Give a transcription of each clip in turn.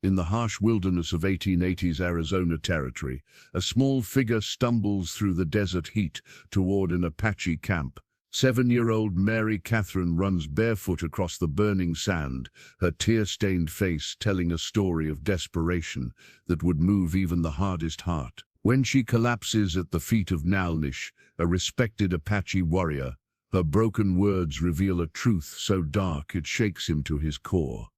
In the harsh wilderness of 1880s Arizona territory, a small figure stumbles through the desert heat toward an Apache camp. 7-year-old Mary Catherine runs barefoot across the burning sand, her tear-stained face telling a story of desperation that would move even the hardest heart. When she collapses at the feet of Naalnish, a respected Apache warrior, her broken words reveal a truth so dark it shakes him to his core.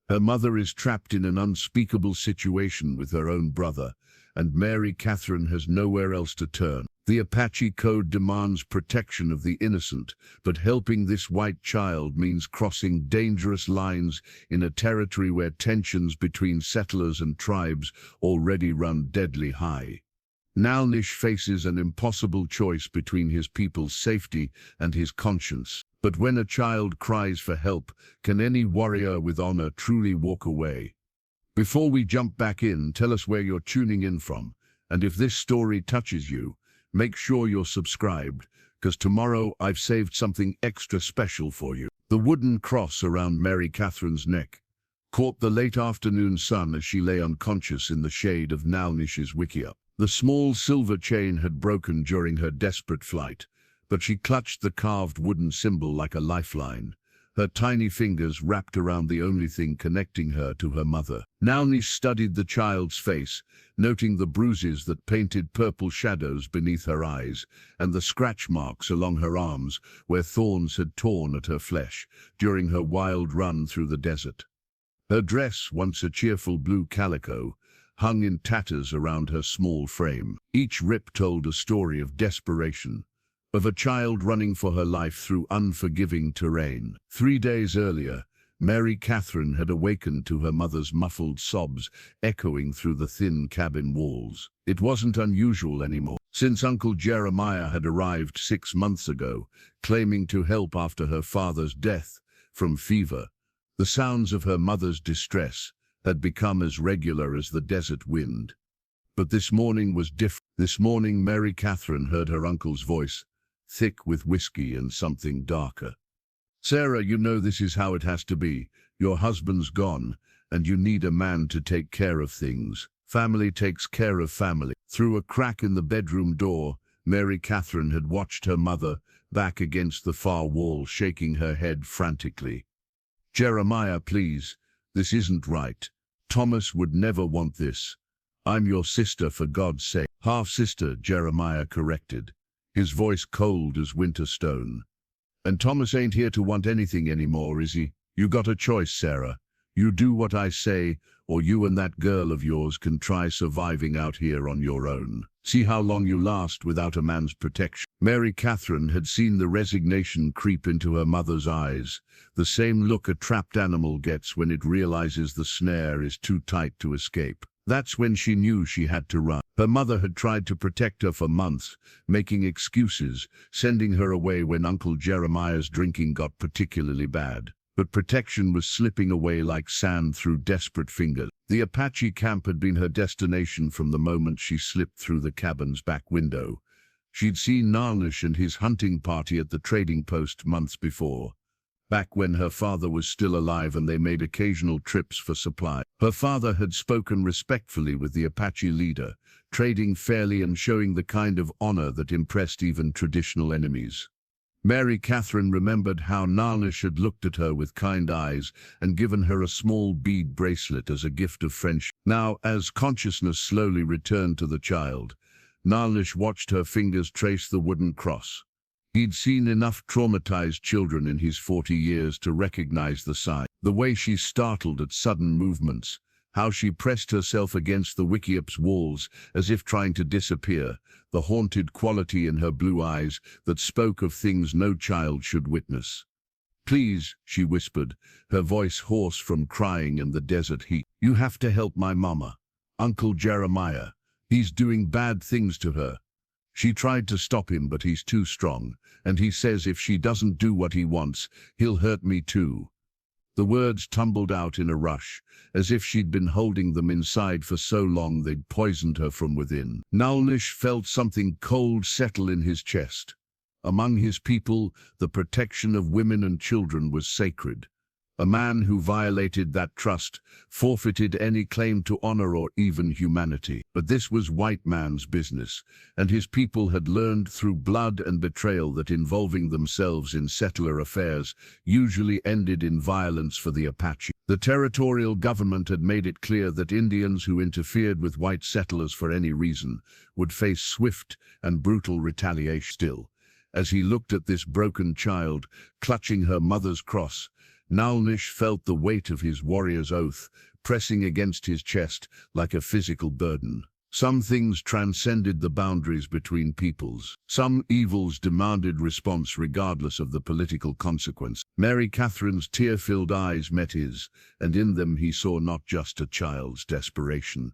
Her mother is trapped in an unspeakable situation with her own brother, and Mary Catherine has nowhere else to turn. The Apache code demands protection of the innocent, but helping this white child means crossing dangerous lines in a territory where tensions between settlers and tribes already run deadly high. Naalnish faces an impossible choice between his people's safety and his conscience. But when a child cries for help, can any warrior with honor truly walk away? Before we jump back in, tell us where you're tuning in from, and if this story touches you, make sure you're subscribed, because tomorrow I've saved something extra special for you. The wooden cross around Mary Catherine's neck caught the late afternoon sun as she lay unconscious in the shade of Naalnish's wickiup. The small silver chain had broken during her desperate flight, but she clutched the carved wooden symbol like a lifeline, her tiny fingers wrapped around the only thing connecting her to her mother. Naalnish studied the child's face, noting the bruises that painted purple shadows beneath her eyes, and the scratch marks along her arms where thorns had torn at her flesh during her wild run through the desert. Her dress, once a cheerful blue calico, hung in tatters around her small frame. Each rip told a story of desperation, of a child running for her life through unforgiving terrain. 3 days earlier, Mary Catherine had awakened to her mother's muffled sobs echoing through the thin cabin walls. It wasn't unusual anymore, since Uncle Jeremiah had arrived 6 months ago, claiming to help after her father's death from fever. The sounds of her mother's distress had become as regular as the desert wind. But this morning was different. This morning Mary Catherine heard her uncle's voice, thick with whiskey and something darker. "Sarah, you know this is how it has to be. Your husband's gone, and you need a man to take care of things. Family takes care of family." Through a crack in the bedroom door, Mary Catherine had watched her mother, back against the far wall, shaking her head frantically. "Jeremiah, please, this isn't right. Thomas would never want this. I'm your sister, for God's sake." "Half-sister," Jeremiah corrected, his voice cold as winter stone. "And Thomas ain't here to want anything anymore, is he? You got a choice, Sarah. You do what I say, or you and that girl of yours can try surviving out here on your own. See how long you last without a man's protection." Mary Catherine had seen the resignation creep into her mother's eyes, the same look a trapped animal gets when it realizes the snare is too tight to escape. That's when she knew she had to run. Her mother had tried to protect her for months, making excuses, sending her away when Uncle Jeremiah's drinking got particularly bad. But protection was slipping away like sand through desperate fingers. The Apache camp had been her destination from the moment she slipped through the cabin's back window. She'd seen Naalnish and his hunting party at the trading post months before, back when her father was still alive and they made occasional trips for supply. Her father had spoken respectfully with the Apache leader, trading fairly and showing the kind of honor that impressed even traditional enemies. Mary Catherine remembered how Naalnish had looked at her with kind eyes and given her a small bead bracelet as a gift of friendship. Now, as consciousness slowly returned to the child, Naalnish watched her fingers trace the wooden cross. He'd seen enough traumatized children in his 40 years to recognize the sign. The way she startled at sudden movements, how she pressed herself against the wickiup's walls as if trying to disappear, the haunted quality in her blue eyes that spoke of things no child should witness. "Please," she whispered, her voice hoarse from crying in the desert heat. "You have to help my mama. Uncle Jeremiah. He's doing bad things to her." She tried to stop him, but he's too strong, and he says if she doesn't do what he wants, he'll hurt me too. The words tumbled out in a rush, as if she'd been holding them inside for so long they'd poisoned her from within. Naalnish felt something cold settle in his chest. Among his people, the protection of women and children was sacred. A man who violated that trust forfeited any claim to honor or even humanity. But this was white man's business, and his people had learned through blood and betrayal that involving themselves in settler affairs usually ended in violence for the Apache. The territorial government had made it clear that Indians who interfered with white settlers for any reason would face swift and brutal retaliation. Still, as he looked at this broken child clutching her mother's cross, Naalnish felt the weight of his warrior's oath pressing against his chest like a physical burden. Some things transcended the boundaries between peoples. Some evils demanded response regardless of the political consequence. Mary Catherine's tear-filled eyes met his, and in them he saw not just a child's desperation,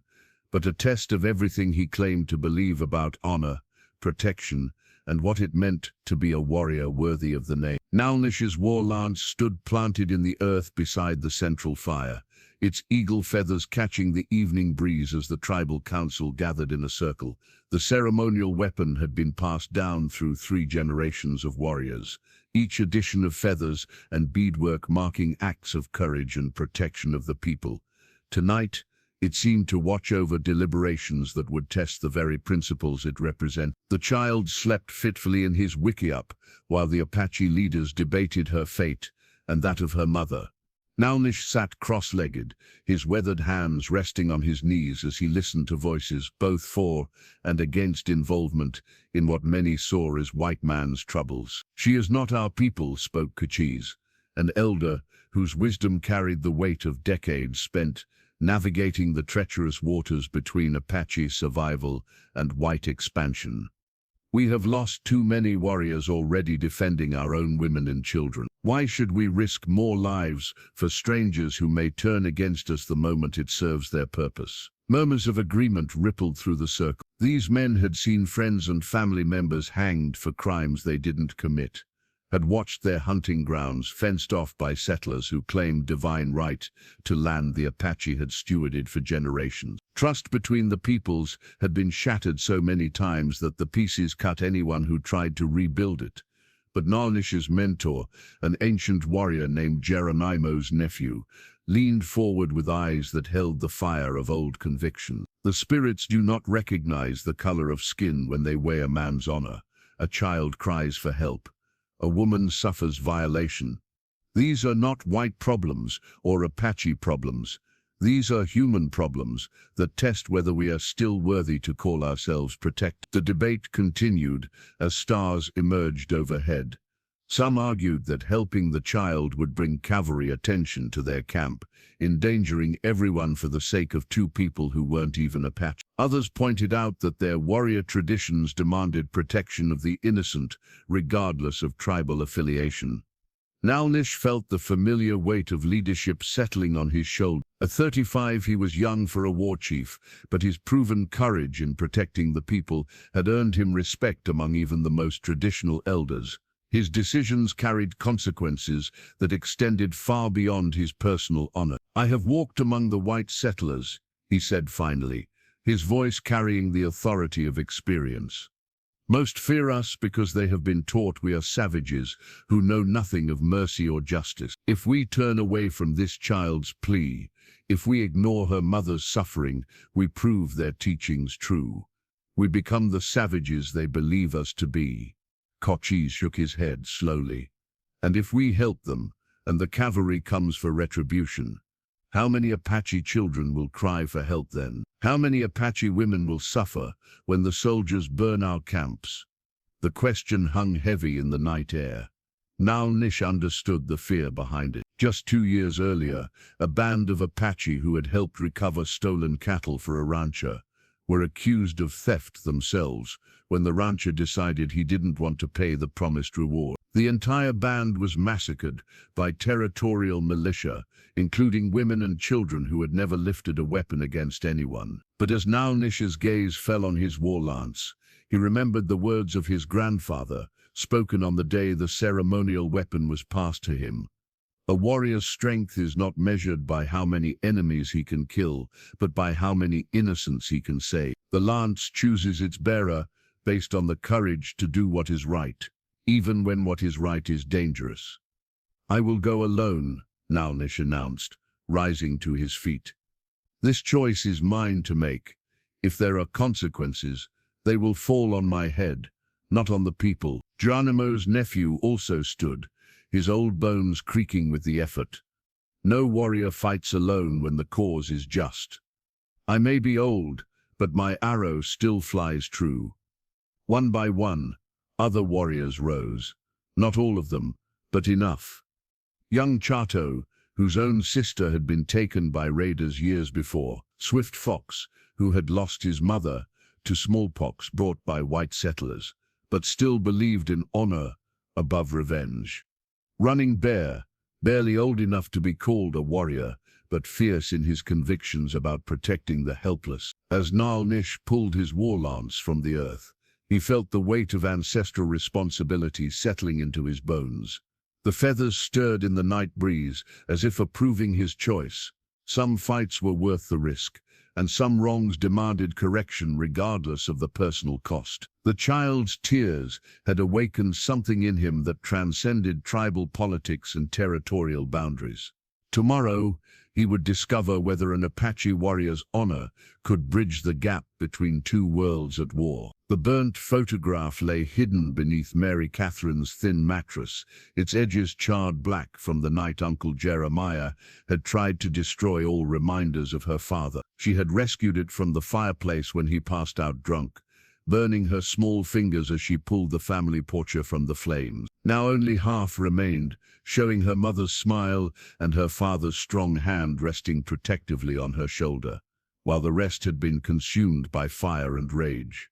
but a test of everything he claimed to believe about honor, protection, and what it meant to be a warrior worthy of the name. Naalnish's war lance stood planted in the earth beside the central fire, its eagle feathers catching the evening breeze as the tribal council gathered in a circle. The ceremonial weapon had been passed down through 3 generations of warriors, each addition of feathers and beadwork marking acts of courage and protection of the people. Tonight, it seemed to watch over deliberations that would test the very principles it represented. The child slept fitfully in his wickiup, while the Apache leaders debated her fate and that of her mother. Naalnish sat cross-legged, his weathered hands resting on his knees as he listened to voices both for and against involvement in what many saw as white man's troubles. "She is not our people," spoke Kachis, an elder whose wisdom carried the weight of decades spent navigating the treacherous waters between Apache survival and white expansion. "We have lost too many warriors already defending our own women and children. Why should we risk more lives for strangers who may turn against us the moment it serves their purpose?" Murmurs of agreement rippled through the circle. These men had seen friends and family members hanged for crimes they didn't commit, had watched their hunting grounds fenced off by settlers who claimed divine right to land the Apache had stewarded for generations. Trust between the peoples had been shattered so many times that the pieces cut anyone who tried to rebuild it. But Naalnish's mentor, an ancient warrior named Geronimo's nephew, leaned forward with eyes that held the fire of old conviction. "The spirits do not recognize the color of skin when they weigh a man's honor. A child cries for help. A woman suffers violation. These are not white problems or Apache problems. These are human problems that test whether we are still worthy to call ourselves protected." The debate continued as stars emerged overhead. Some argued that helping the child would bring cavalry attention to their camp, endangering everyone for the sake of 2 people who weren't even Apache. Others pointed out that their warrior traditions demanded protection of the innocent, regardless of tribal affiliation. Naalnish felt the familiar weight of leadership settling on his shoulder. At 35, he was young for a war chief, but his proven courage in protecting the people had earned him respect among even the most traditional elders. His decisions carried consequences that extended far beyond his personal honor. "I have walked among the white settlers," he said finally, his voice carrying the authority of experience. "Most fear us because they have been taught we are savages who know nothing of mercy or justice. If we turn away from this child's plea, if we ignore her mother's suffering, we prove their teachings true. We become the savages they believe us to be." Cochise shook his head slowly. "And if we help them, and the cavalry comes for retribution, how many Apache children will cry for help then? How many Apache women will suffer when the soldiers burn our camps?" The question hung heavy in the night air. Naalnish understood the fear behind it. Just 2 years earlier, a band of Apache who had helped recover stolen cattle for a rancher were accused of theft themselves when the rancher decided he didn't want to pay the promised reward. The entire band was massacred by territorial militia, including women and children who had never lifted a weapon against anyone. But as Naalnish's gaze fell on his war lance, he remembered the words of his grandfather, spoken on the day the ceremonial weapon was passed to him. "A warrior's strength is not measured by how many enemies he can kill, but by how many innocents he can save. The lance chooses its bearer based on the courage to do what is right, even when what is right is dangerous." "I will go alone," Naalnish announced, rising to his feet. This choice is mine to make. If there are consequences, they will fall on my head, not on the people. Geronimo's nephew also stood, his old bones creaking with the effort. No warrior fights alone when the cause is just. I may be old, but my arrow still flies true. One by one, other warriors rose. Not all of them, but enough. Young Chato, whose own sister had been taken by raiders years before, Swift Fox, who had lost his mother to smallpox brought by white settlers, but still believed in honor above revenge. Running Bear, barely old enough to be called a warrior, but fierce in his convictions about protecting the helpless. As Naalnish pulled his war lance from the earth, he felt the weight of ancestral responsibility settling into his bones. The feathers stirred in the night breeze as if approving his choice. Some fights were worth the risk, and some wrongs demanded correction regardless of the personal cost. The child's tears had awakened something in him that transcended tribal politics and territorial boundaries. Tomorrow, he would discover whether an Apache warrior's honor could bridge the gap between two worlds at war. The burnt photograph lay hidden beneath Mary Catherine's thin mattress, its edges charred black from the night Uncle Jeremiah had tried to destroy all reminders of her father. She had rescued it from the fireplace when he passed out drunk, burning her small fingers as she pulled the family portrait from the flames. Now only half remained, showing her mother's smile and her father's strong hand resting protectively on her shoulder, while the rest had been consumed by fire and rage.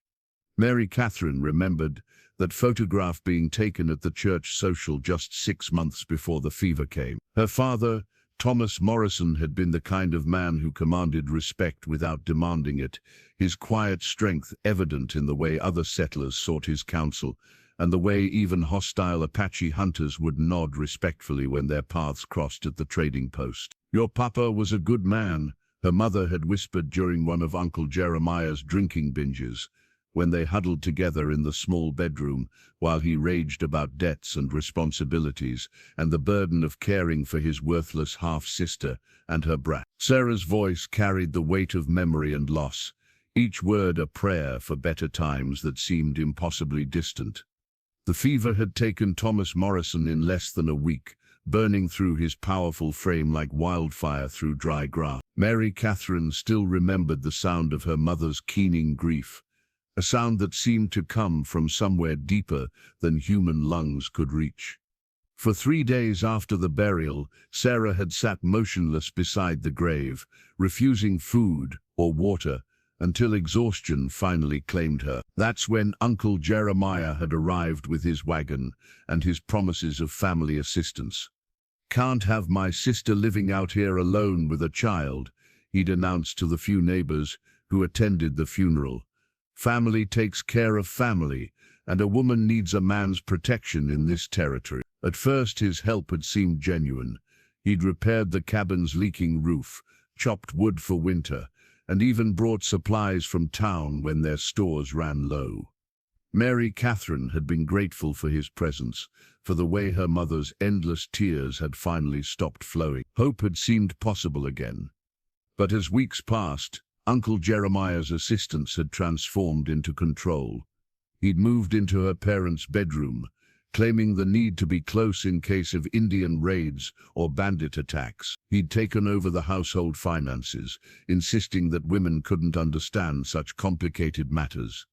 Mary Catherine remembered that photograph being taken at the church social just 6 months before the fever came. Her father, Thomas Morrison, had been the kind of man who commanded respect without demanding it, his quiet strength evident in the way other settlers sought his counsel, and the way even hostile Apache hunters would nod respectfully when their paths crossed at the trading post. "Your papa was a good man," her mother had whispered during one of Uncle Jeremiah's drinking binges, when they huddled together in the small bedroom while he raged about debts and responsibilities and the burden of caring for his worthless half-sister and her brat. Sarah's voice carried the weight of memory and loss, each word a prayer for better times that seemed impossibly distant. The fever had taken Thomas Morrison in less than a week, burning through his powerful frame like wildfire through dry grass. Mary Catherine still remembered the sound of her mother's keening grief, a sound that seemed to come from somewhere deeper than human lungs could reach. For 3 days after the burial, Sarah had sat motionless beside the grave, refusing food or water, until exhaustion finally claimed her. That's when Uncle Jeremiah had arrived with his wagon and his promises of family assistance. "Can't have my sister living out here alone with a child," he'd announced to the few neighbors who attended the funeral. "Family takes care of family, and a woman needs a man's protection in this territory." At first his help had seemed genuine. He'd repaired the cabin's leaking roof, chopped wood for winter, and even brought supplies from town when their stores ran low. Mary Catherine had been grateful for his presence, for the way her mother's endless tears had finally stopped flowing. Hope had seemed possible again. But as weeks passed, Uncle Jeremiah's assistance had transformed into control. He'd moved into her parents' bedroom, claiming the need to be close in case of Indian raids or bandit attacks. He'd taken over the household finances, insisting that women couldn't understand such complicated matters.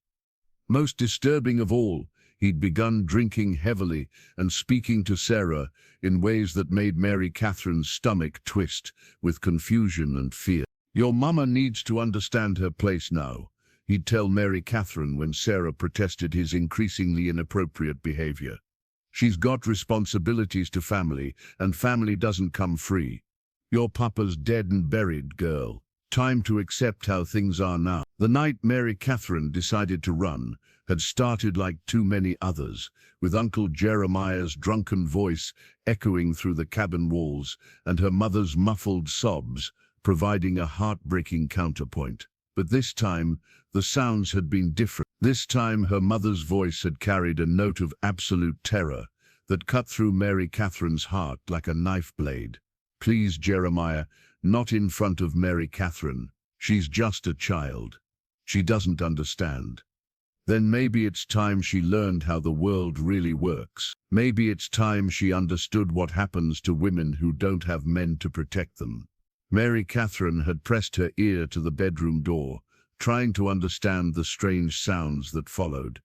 Most disturbing of all, he'd begun drinking heavily and speaking to Sarah in ways that made Mary Catherine's stomach twist with confusion and fear. "Your mama needs to understand her place now," he'd tell Mary Catherine when Sarah protested his increasingly inappropriate behavior. "She's got responsibilities to family, and family doesn't come free. Your papa's dead and buried, girl. Time to accept how things are now." The night Mary Catherine decided to run had started like too many others, with Uncle Jeremiah's drunken voice echoing through the cabin walls and her mother's muffled sobs providing a heartbreaking counterpoint. But this time, the sounds had been different. This time her mother's voice had carried a note of absolute terror that cut through Mary Catherine's heart like a knife blade. Please, Jeremiah, not in front of Mary Catherine. She's just a child. She doesn't understand. Then maybe it's time she learned how the world really works. Maybe it's time she understood what happens to women who don't have men to protect them. Mary Catherine had pressed her ear to the bedroom door, trying to understand the strange sounds that followed.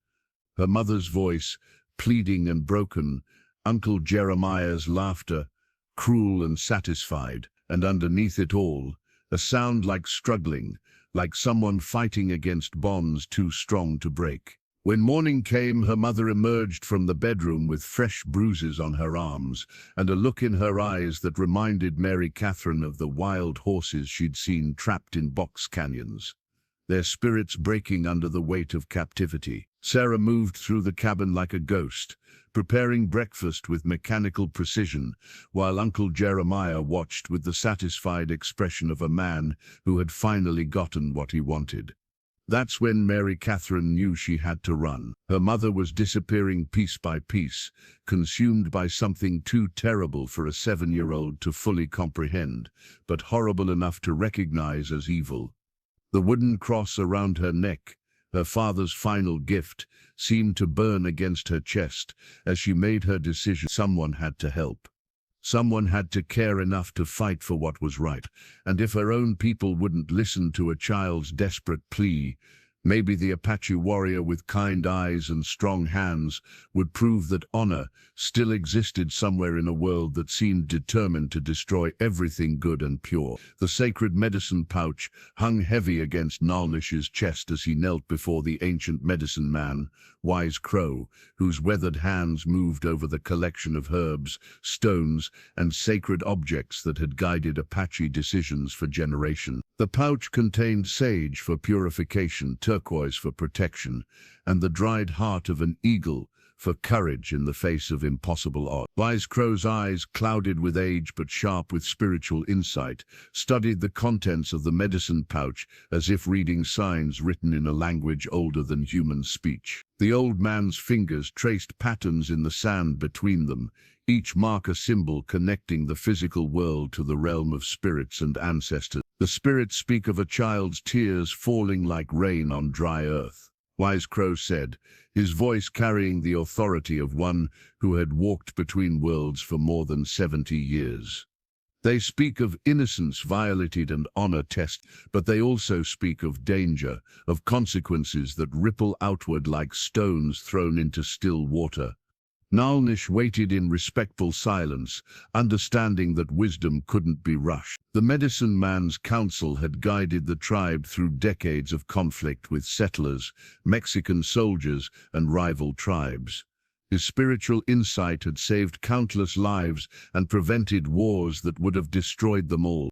Her mother's voice, pleading and broken, Uncle Jeremiah's laughter, cruel and satisfied, and underneath it all, a sound like struggling, like someone fighting against bonds too strong to break. When morning came, her mother emerged from the bedroom with fresh bruises on her arms and a look in her eyes that reminded Mary Catherine of the wild horses she'd seen trapped in box canyons, their spirits breaking under the weight of captivity. Sarah moved through the cabin like a ghost, preparing breakfast with mechanical precision, while Uncle Jeremiah watched with the satisfied expression of a man who had finally gotten what he wanted. That's when Mary Catherine knew she had to run. Her mother was disappearing piece by piece, consumed by something too terrible for a 7-year-old to fully comprehend, but horrible enough to recognize as evil. The wooden cross around her neck, her father's final gift, seemed to burn against her chest as she made her decision. Someone had to help. Someone had to care enough to fight for what was right, and if her own people wouldn't listen to a child's desperate plea, maybe the Apache warrior with kind eyes and strong hands would prove that honor still existed somewhere in a world that seemed determined to destroy everything good and pure. The sacred medicine pouch hung heavy against Naalnish's chest as he knelt before the ancient medicine man, Wise Crow, whose weathered hands moved over the collection of herbs, stones, and sacred objects that had guided Apache decisions for generations. The pouch contained sage for purification, turquoise for protection, and the dried heart of an eagle for courage in the face of impossible odds. Wise Crow's eyes, clouded with age but sharp with spiritual insight, studied the contents of the medicine pouch as if reading signs written in a language older than human speech. The old man's fingers traced patterns in the sand between them, each mark a symbol connecting the physical world to the realm of spirits and ancestors. The spirits speak of a child's tears falling like rain on dry earth, Wise Crow said, his voice carrying the authority of one who had walked between worlds for more than 70 years. They speak of innocence violated and honor tested, but they also speak of danger, of consequences that ripple outward like stones thrown into still water. Naalnish waited in respectful silence, understanding that wisdom couldn't be rushed. The medicine man's counsel had guided the tribe through decades of conflict with settlers, Mexican soldiers, and rival tribes. His spiritual insight had saved countless lives and prevented wars that would have destroyed them all.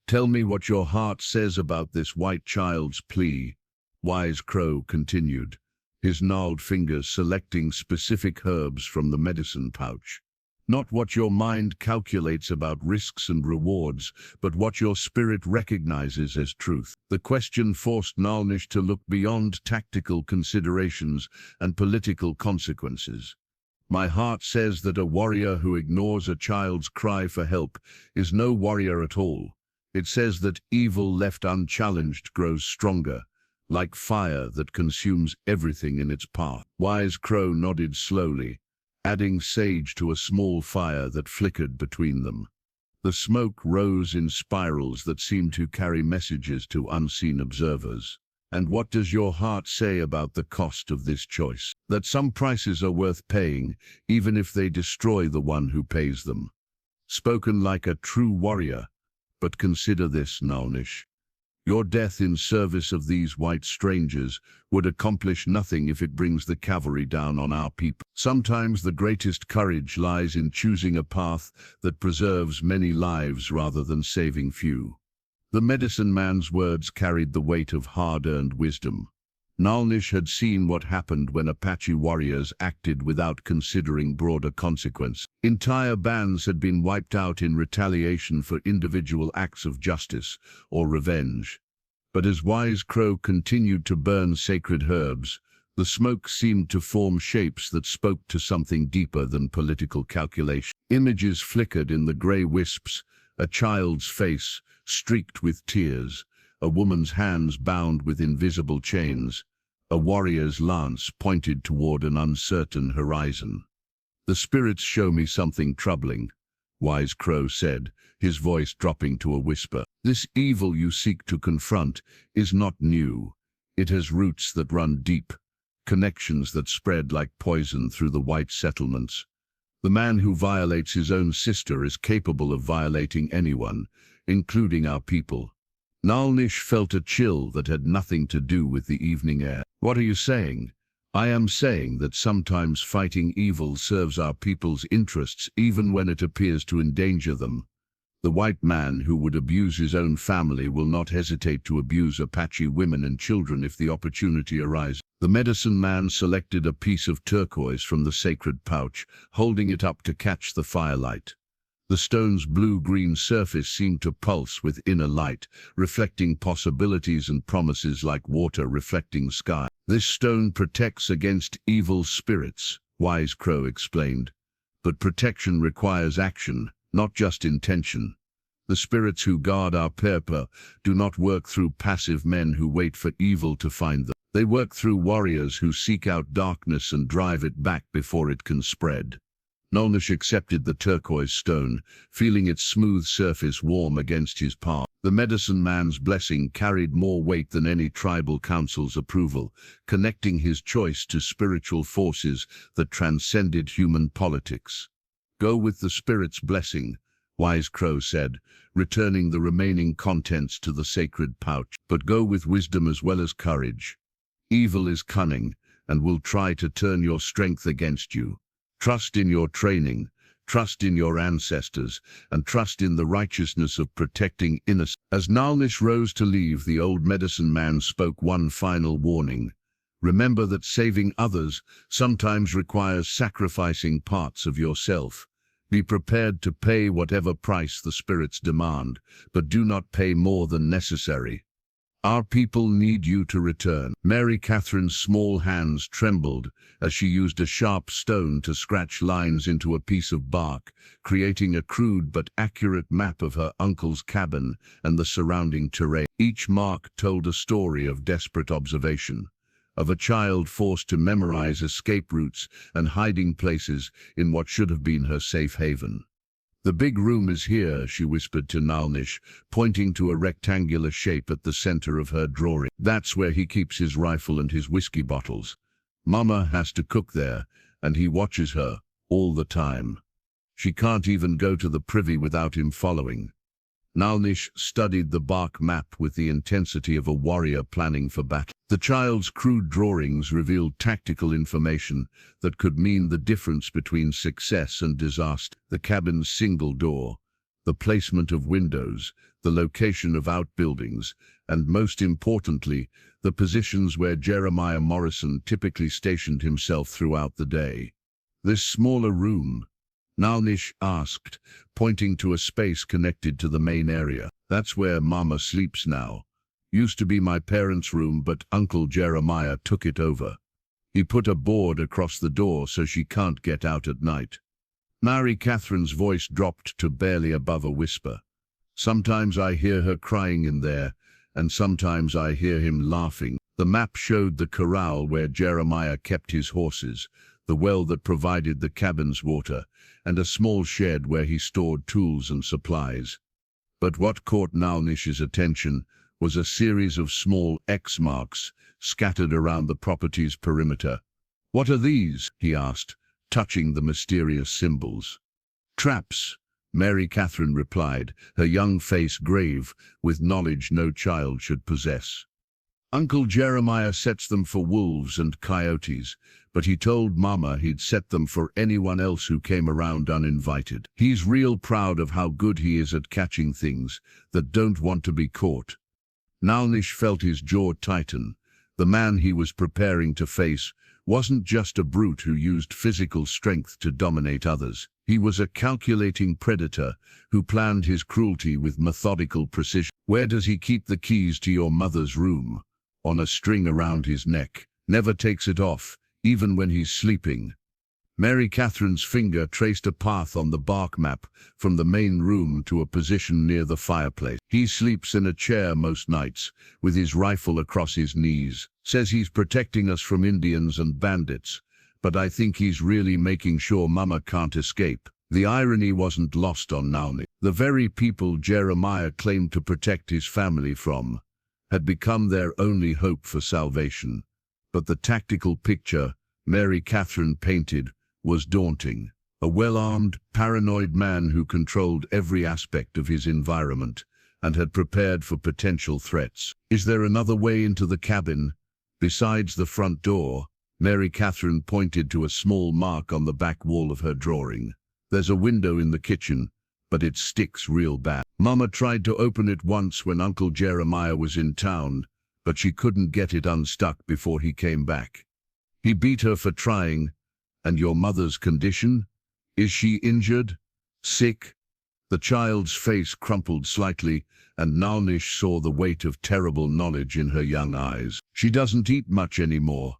"Tell me what your heart says about this white child's plea," Wise Crow continued, his gnarled fingers selecting specific herbs from the medicine pouch. "Not what your mind calculates about risks and rewards, but what your spirit recognizes as truth." The question forced Naalnish to look beyond tactical considerations and political consequences. "My heart says that a warrior who ignores a child's cry for help is no warrior at all. It says that evil left unchallenged grows stronger, like fire that consumes everything in its path." Wise Crow nodded slowly, adding sage to a small fire that flickered between them. The smoke rose in spirals that seemed to carry messages to unseen observers. "And what does your heart say about the cost of this choice? That some prices are worth paying, even if they destroy the one who pays them." Spoken like a true warrior. "But consider this, Naalnish. Your death in service of these white strangers would accomplish nothing if it brings the cavalry down on our people. Sometimes the greatest courage lies in choosing a path that preserves many lives rather than saving few." The medicine man's words carried the weight of hard-earned wisdom. Naalnish had seen what happened when Apache warriors acted without considering broader consequences. Entire bands had been wiped out in retaliation for individual acts of justice or revenge. But as Wise Crow continued to burn sacred herbs, the smoke seemed to form shapes that spoke to something deeper than political calculation. Images flickered in the gray wisps, a child's face streaked with tears, a woman's hands bound with invisible chains, a warrior's lance pointed toward an uncertain horizon. "The spirits show me something troubling," Wise Crow said, his voice dropping to a whisper. "This evil you seek to confront is not new. It has roots that run deep, connections that spread like poison through the white settlements. The man who violates his own sister is capable of violating anyone, including our people." Naalnish felt a chill that had nothing to do with the evening air. "What are you saying?" "I am saying that sometimes fighting evil serves our people's interests even when it appears to endanger them. The white man who would abuse his own family will not hesitate to abuse Apache women and children if the opportunity arises." The medicine man selected a piece of turquoise from the sacred pouch, holding it up to catch the firelight. The stone's blue-green surface seemed to pulse with inner light, reflecting possibilities and promises like water reflecting sky. "This stone protects against evil spirits," Wise Crow explained. "But protection requires action, not just intention. The spirits who guard our purpose do not work through passive men who wait for evil to find them. They work through warriors who seek out darkness and drive it back before it can spread." Naalnish accepted the turquoise stone, feeling its smooth surface warm against his palm. The medicine man's blessing carried more weight than any tribal council's approval, connecting his choice to spiritual forces that transcended human politics. "Go with the spirit's blessing," Wise Crow said, returning the remaining contents to the sacred pouch. "But go with wisdom as well as courage. Evil is cunning and will try to turn your strength against you. Trust in your training, trust in your ancestors, and trust in the righteousness of protecting innocence." As Naalnish rose to leave, the old medicine man spoke one final warning. "Remember that saving others sometimes requires sacrificing parts of yourself. Be prepared to pay whatever price the spirits demand, but do not pay more than necessary. Our people need you to return." Mary Catherine's small hands trembled as she used a sharp stone to scratch lines into a piece of bark, creating a crude but accurate map of her uncle's cabin and the surrounding terrain. Each mark told a story of desperate observation, of a child forced to memorize escape routes and hiding places in what should have been her safe haven. "The big room is here," she whispered to Naalnish, pointing to a rectangular shape at the center of her drawing. "That's where he keeps his rifle and his whiskey bottles. Mama has to cook there, and he watches her all the time. She can't even go to the privy without him following." Naalnish studied the bark map with the intensity of a warrior planning for battle. The child's crude drawings revealed tactical information that could mean the difference between success and disaster. The cabin's single door, the placement of windows, the location of outbuildings, and most importantly, the positions where Jeremiah Morrison typically stationed himself throughout the day. "This smaller room?" Naalnish asked, pointing to a space connected to the main area. "That's where Mama sleeps now. Used to be my parents' room, but Uncle Jeremiah took it over. He put a board across the door so she can't get out at night." Mary Catherine's voice dropped to barely above a whisper. "Sometimes I hear her crying in there, and sometimes I hear him laughing." The map showed the corral where Jeremiah kept his horses, the well that provided the cabin's water, and a small shed where he stored tools and supplies. But what caught Naalnish's attention was a series of small X marks scattered around the property's perimeter. "What are these?" he asked, touching the mysterious symbols. "Traps," Mary Catherine replied, her young face grave with knowledge no child should possess. "Uncle Jeremiah sets them for wolves and coyotes, but he told Mama he'd set them for anyone else who came around uninvited. He's real proud of how good he is at catching things that don't want to be caught." Naalnish felt his jaw tighten. The man he was preparing to face wasn't just a brute who used physical strength to dominate others. He was a calculating predator who planned his cruelty with methodical precision. "Where does he keep the keys to your mother's room?" "On a string around his neck. Never takes it off, even when he's sleeping." Mary Catherine's finger traced a path on the bark map from the main room to a position near the fireplace. He sleeps in a chair most nights, with his rifle across his knees. Says he's protecting us from Indians and bandits, but I think he's really making sure Mama can't escape. The irony wasn't lost on Naalnish. The very people Jeremiah claimed to protect his family from had become their only hope for salvation. But the tactical picture Mary Catherine painted was daunting. A well-armed, paranoid man who controlled every aspect of his environment and had prepared for potential threats. Is there another way into the cabin? Besides the front door, Mary Catherine pointed to a small mark on the back wall of her drawing. There's a window in the kitchen, but it sticks real bad. Mama tried to open it once when Uncle Jeremiah was in town, but she couldn't get it unstuck before he came back. He beat her for trying. And your mother's condition? Is she injured? Sick? The child's face crumpled slightly, and Naalnish saw the weight of terrible knowledge in her young eyes. She doesn't eat much anymore.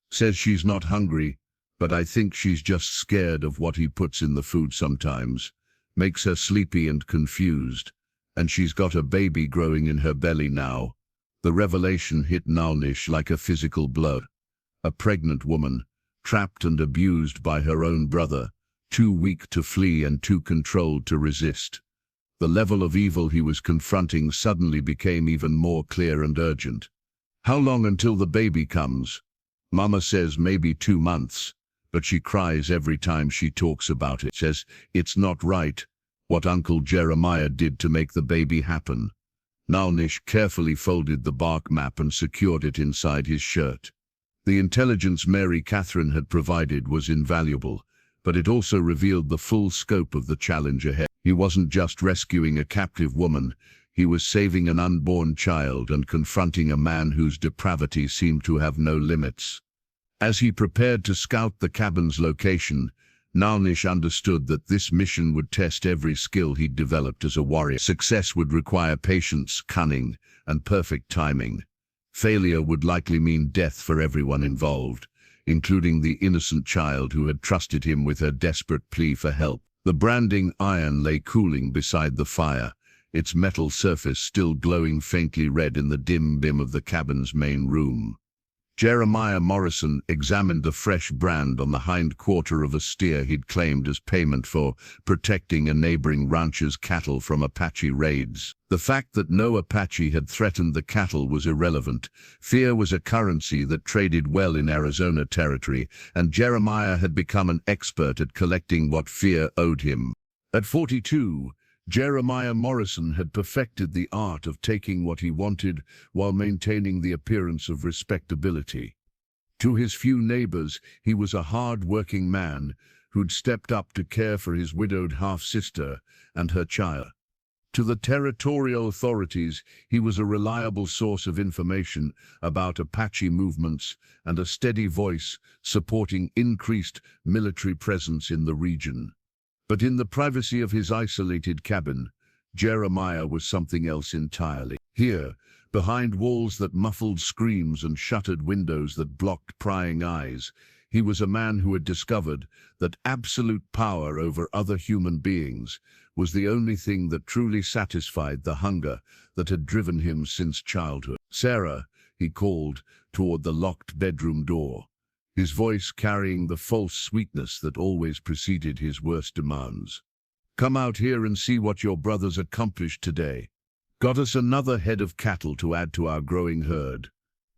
Says she's not hungry, but I think she's just scared of what he puts in the food sometimes. Makes her sleepy and confused. And she's got a baby growing in her belly now. The revelation hit Naalnish like a physical blow. A pregnant woman, trapped and abused by her own brother, too weak to flee and too controlled to resist. The level of evil he was confronting suddenly became even more clear and urgent. How long until the baby comes? Mama says maybe 2 months, but she cries every time she talks about it. Says it's not right, what Uncle Jeremiah did to make the baby happen. Naalnish carefully folded the bark map and secured it inside his shirt. The intelligence Mary Catherine had provided was invaluable, but it also revealed the full scope of the challenge ahead. He wasn't just rescuing a captive woman, he was saving an unborn child and confronting a man whose depravity seemed to have no limits. As he prepared to scout the cabin's location, Naalnish understood that this mission would test every skill he'd developed as a warrior. Success would require patience, cunning, and perfect timing. Failure would likely mean death for everyone involved, including the innocent child who had trusted him with her desperate plea for help. The branding iron lay cooling beside the fire, its metal surface still glowing faintly red in the dim dim of the cabin's main room. Jeremiah Morrison examined the fresh brand on the hind quarter of a steer he'd claimed as payment for protecting a neighboring rancher's cattle from Apache raids. The fact that no Apache had threatened the cattle was irrelevant. Fear was a currency that traded well in Arizona territory, and Jeremiah had become an expert at collecting what fear owed him. At 42, Jeremiah Morrison had perfected the art of taking what he wanted while maintaining the appearance of respectability. To his few neighbors, he was a hard-working man who'd stepped up to care for his widowed half-sister and her child. To the territorial authorities, he was a reliable source of information about Apache movements and a steady voice supporting increased military presence in the region. But in the privacy of his isolated cabin, Jeremiah was something else entirely. Here, behind walls that muffled screams and shuttered windows that blocked prying eyes, he was a man who had discovered that absolute power over other human beings was the only thing that truly satisfied the hunger that had driven him since childhood. "Sarah," he called toward the locked bedroom door, his voice carrying the false sweetness that always preceded his worst demands. "Come out here and see what your brother's accomplished today. Got us another head of cattle to add to our growing herd."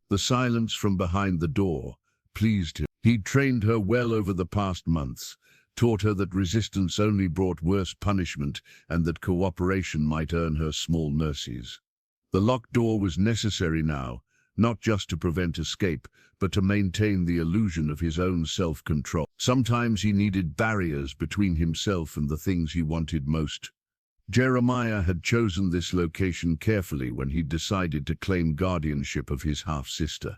The silence from behind the door pleased him. He'd trained her well over the past months, taught her that resistance only brought worse punishment and that cooperation might earn her small mercies. The locked door was necessary now, not just to prevent escape, but to maintain the illusion of his own self-control. Sometimes he needed barriers between himself and the things he wanted most. Jeremiah had chosen this location carefully when he decided to claim guardianship of his half-sister.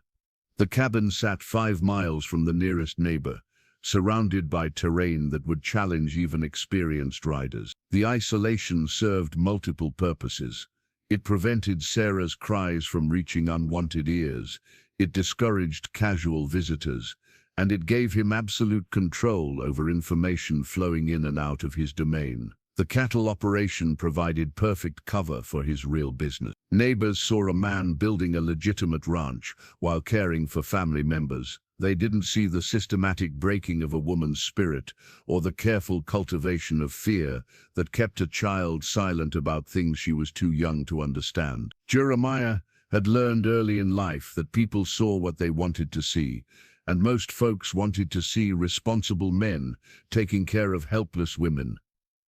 The cabin sat 5 miles from the nearest neighbor, surrounded by terrain that would challenge even experienced riders. The isolation served multiple purposes. It prevented Sarah's cries from reaching unwanted ears, it discouraged casual visitors, and it gave him absolute control over information flowing in and out of his domain. The cattle operation provided perfect cover for his real business. Neighbors saw a man building a legitimate ranch while caring for family members. They didn't see the systematic breaking of a woman's spirit or the careful cultivation of fear that kept a child silent about things she was too young to understand. Jeremiah had learned early in life that people saw what they wanted to see, and most folks wanted to see responsible men taking care of helpless women.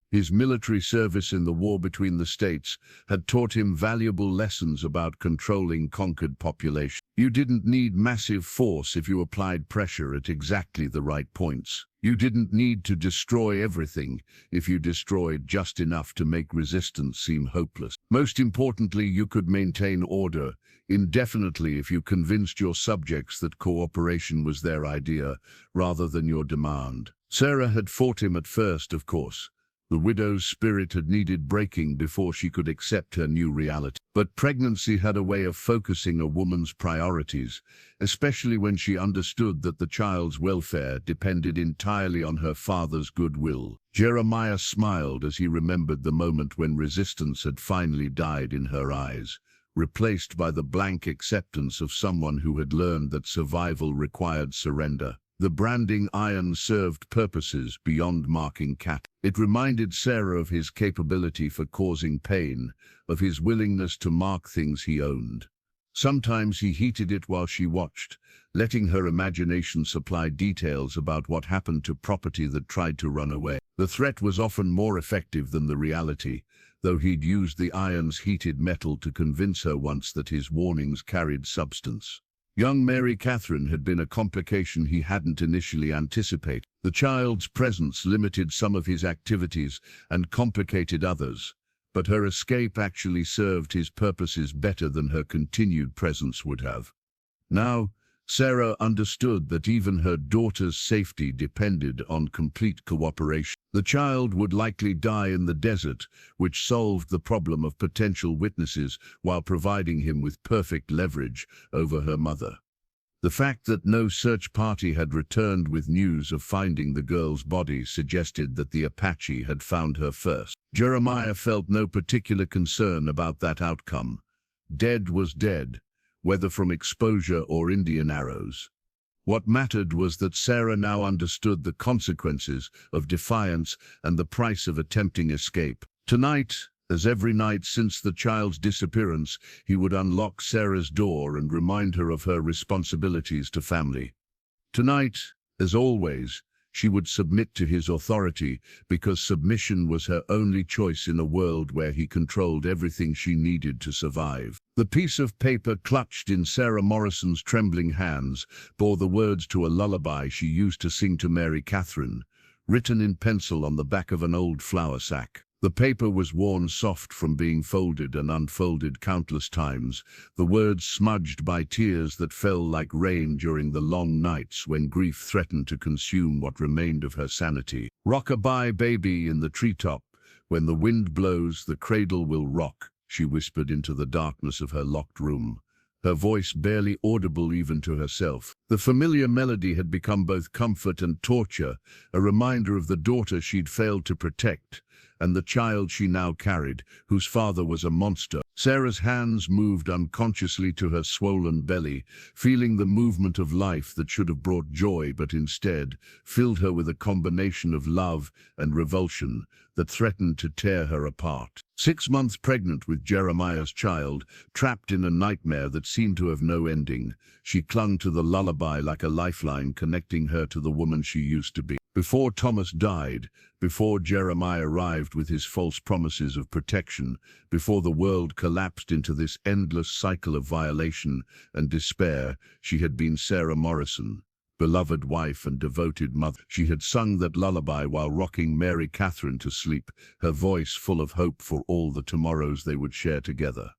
His military service in the war between the states had taught him valuable lessons about controlling conquered populations. You didn't need massive force if you applied pressure at exactly the right points. You didn't need to destroy everything if you destroyed just enough to make resistance seem hopeless. Most importantly, you could maintain order indefinitely if you convinced your subjects that cooperation was their idea rather than your demand. Sarah had fought him at first, of course. The widow's spirit had needed breaking before she could accept her new reality. But pregnancy had a way of focusing a woman's priorities, especially when she understood that the child's welfare depended entirely on her father's goodwill. Jeremiah smiled as he remembered the moment when resistance had finally died in her eyes, replaced by the blank acceptance of someone who had learned that survival required surrender. The branding iron served purposes beyond marking cattle. It reminded Sarah of his capability for causing pain, of his willingness to mark things he owned. Sometimes he heated it while she watched, letting her imagination supply details about what happened to property that tried to run away. The threat was often more effective than the reality, though he'd used the iron's heated metal to convince her once that his warnings carried substance. Young Mary Catherine had been a complication he hadn't initially anticipated. The child's presence limited some of his activities and complicated others, but her escape actually served his purposes better than her continued presence would have. Now, Sarah understood that even her daughter's safety depended on complete cooperation. The child would likely die in the desert, which solved the problem of potential witnesses while providing him with perfect leverage over her mother. The fact that no search party had returned with news of finding the girl's body suggested that the Apache had found her first. Jeremiah felt no particular concern about that outcome. Dead was dead, whether from exposure or Indian arrows. What mattered was that Sarah now understood the consequences of defiance and the price of attempting escape. Tonight, as every night since the child's disappearance, he would unlock Sarah's door and remind her of her responsibilities to family. Tonight, as always, she would submit to his authority because submission was her only choice in a world where he controlled everything she needed to survive. The piece of paper clutched in Sarah Morrison's trembling hands bore the words to a lullaby she used to sing to Mary Catherine, written in pencil on the back of an old flour sack. The paper was worn soft from being folded and unfolded countless times, the words smudged by tears that fell like rain during the long nights when grief threatened to consume what remained of her sanity. "Rock-a-bye, baby, in the treetop. When the wind blows, the cradle will rock," she whispered into the darkness of her locked room, her voice barely audible even to herself. The familiar melody had become both comfort and torture, a reminder of the daughter she'd failed to protect, and the child she now carried, whose father was a monster. Sarah's hands moved unconsciously to her swollen belly, feeling the movement of life that should have brought joy but instead filled her with a combination of love and revulsion that threatened to tear her apart. 6 months pregnant with Jeremiah's child, trapped in a nightmare that seemed to have no ending, she clung to the lullaby like a lifeline connecting her to the woman she used to be. Before Thomas died, before Jeremiah arrived with his false promises of protection, before the world collapsed into this endless cycle of violation and despair, she had been Sarah Morrison, beloved wife and devoted mother. She had sung that lullaby while rocking Mary Catherine to sleep, her voice full of hope for all the tomorrows they would share together.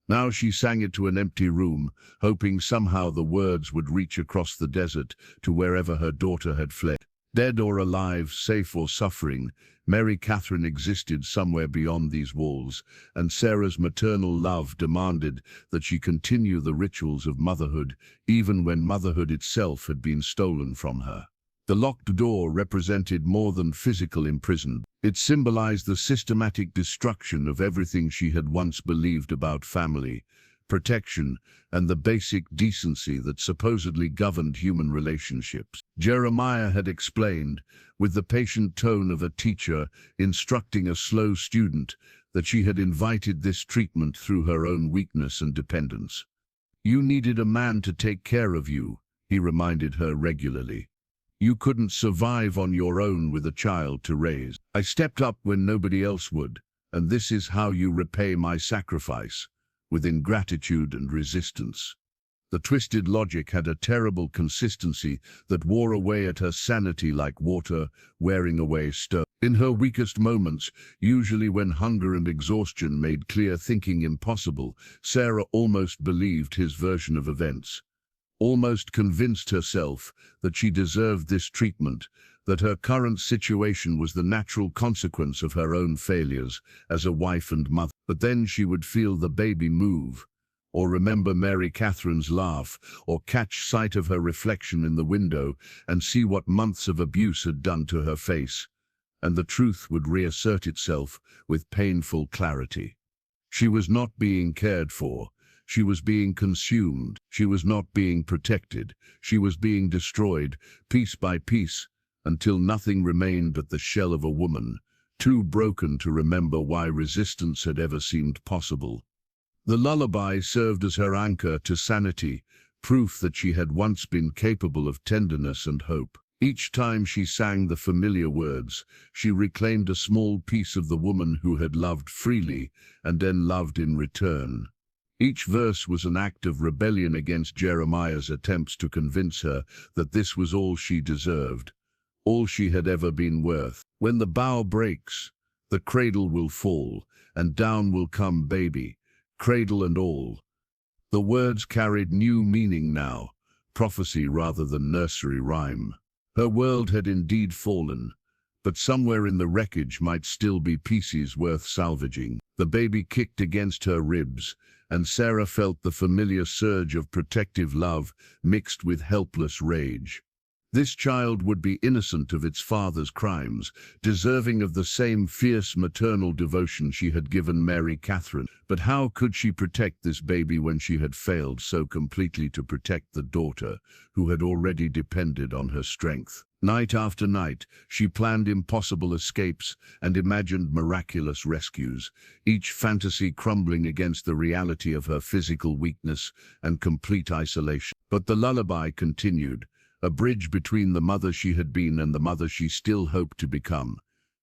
Now she sang it to an empty room, hoping somehow the words would reach across the desert to wherever her daughter had fled. Dead or alive, safe or suffering, Mary Catherine existed somewhere beyond these walls, and Sarah's maternal love demanded that she continue the rituals of motherhood, even when motherhood itself had been stolen from her. The locked door represented more than physical imprisonment. It symbolized the systematic destruction of everything she had once believed about family, protection, and the basic decency that supposedly governed human relationships. Jeremiah had explained, with the patient tone of a teacher instructing a slow student, that she had invited this treatment through her own weakness and dependence. "You needed a man to take care of you," he reminded her regularly. "You couldn't survive on your own with a child to raise. I stepped up when nobody else would, and this is how you repay my sacrifice, with ingratitude and resistance." The twisted logic had a terrible consistency that wore away at her sanity like water wearing away stone. In her weakest moments, usually when hunger and exhaustion made clear thinking impossible, Sarah almost believed his version of events. Almost convinced herself that she deserved this treatment, that her current situation was the natural consequence of her own failures as a wife and mother. But then she would feel the baby move, or remember Mary Catherine's laugh, or catch sight of her reflection in the window and see what months of abuse had done to her face, and the truth would reassert itself with painful clarity. She was not being cared for. She was being consumed. She was not being protected. She was being destroyed, piece by piece, until nothing remained but the shell of a woman, too broken to remember why resistance had ever seemed possible. The lullaby served as her anchor to sanity, proof that she had once been capable of tenderness and hope. Each time she sang the familiar words, she reclaimed a small piece of the woman who had loved freely and then loved in return. Each verse was an act of rebellion against Jeremiah's attempts to convince her that this was all she deserved, all she had ever been worth. "When the bough breaks, the cradle will fall, and down will come baby, cradle and all." The words carried new meaning now, prophecy rather than nursery rhyme. Her world had indeed fallen, but somewhere in the wreckage might still be pieces worth salvaging. The baby kicked against her ribs, and Sarah felt the familiar surge of protective love mixed with helpless rage. This child would be innocent of its father's crimes, deserving of the same fierce maternal devotion she had given Mary Catherine. But how could she protect this baby when she had failed so completely to protect the daughter, who had already depended on her strength? Night after night, she planned impossible escapes and imagined miraculous rescues, each fantasy crumbling against the reality of her physical weakness and complete isolation. But the lullaby continued, a bridge between the mother she had been and the mother she still hoped to become,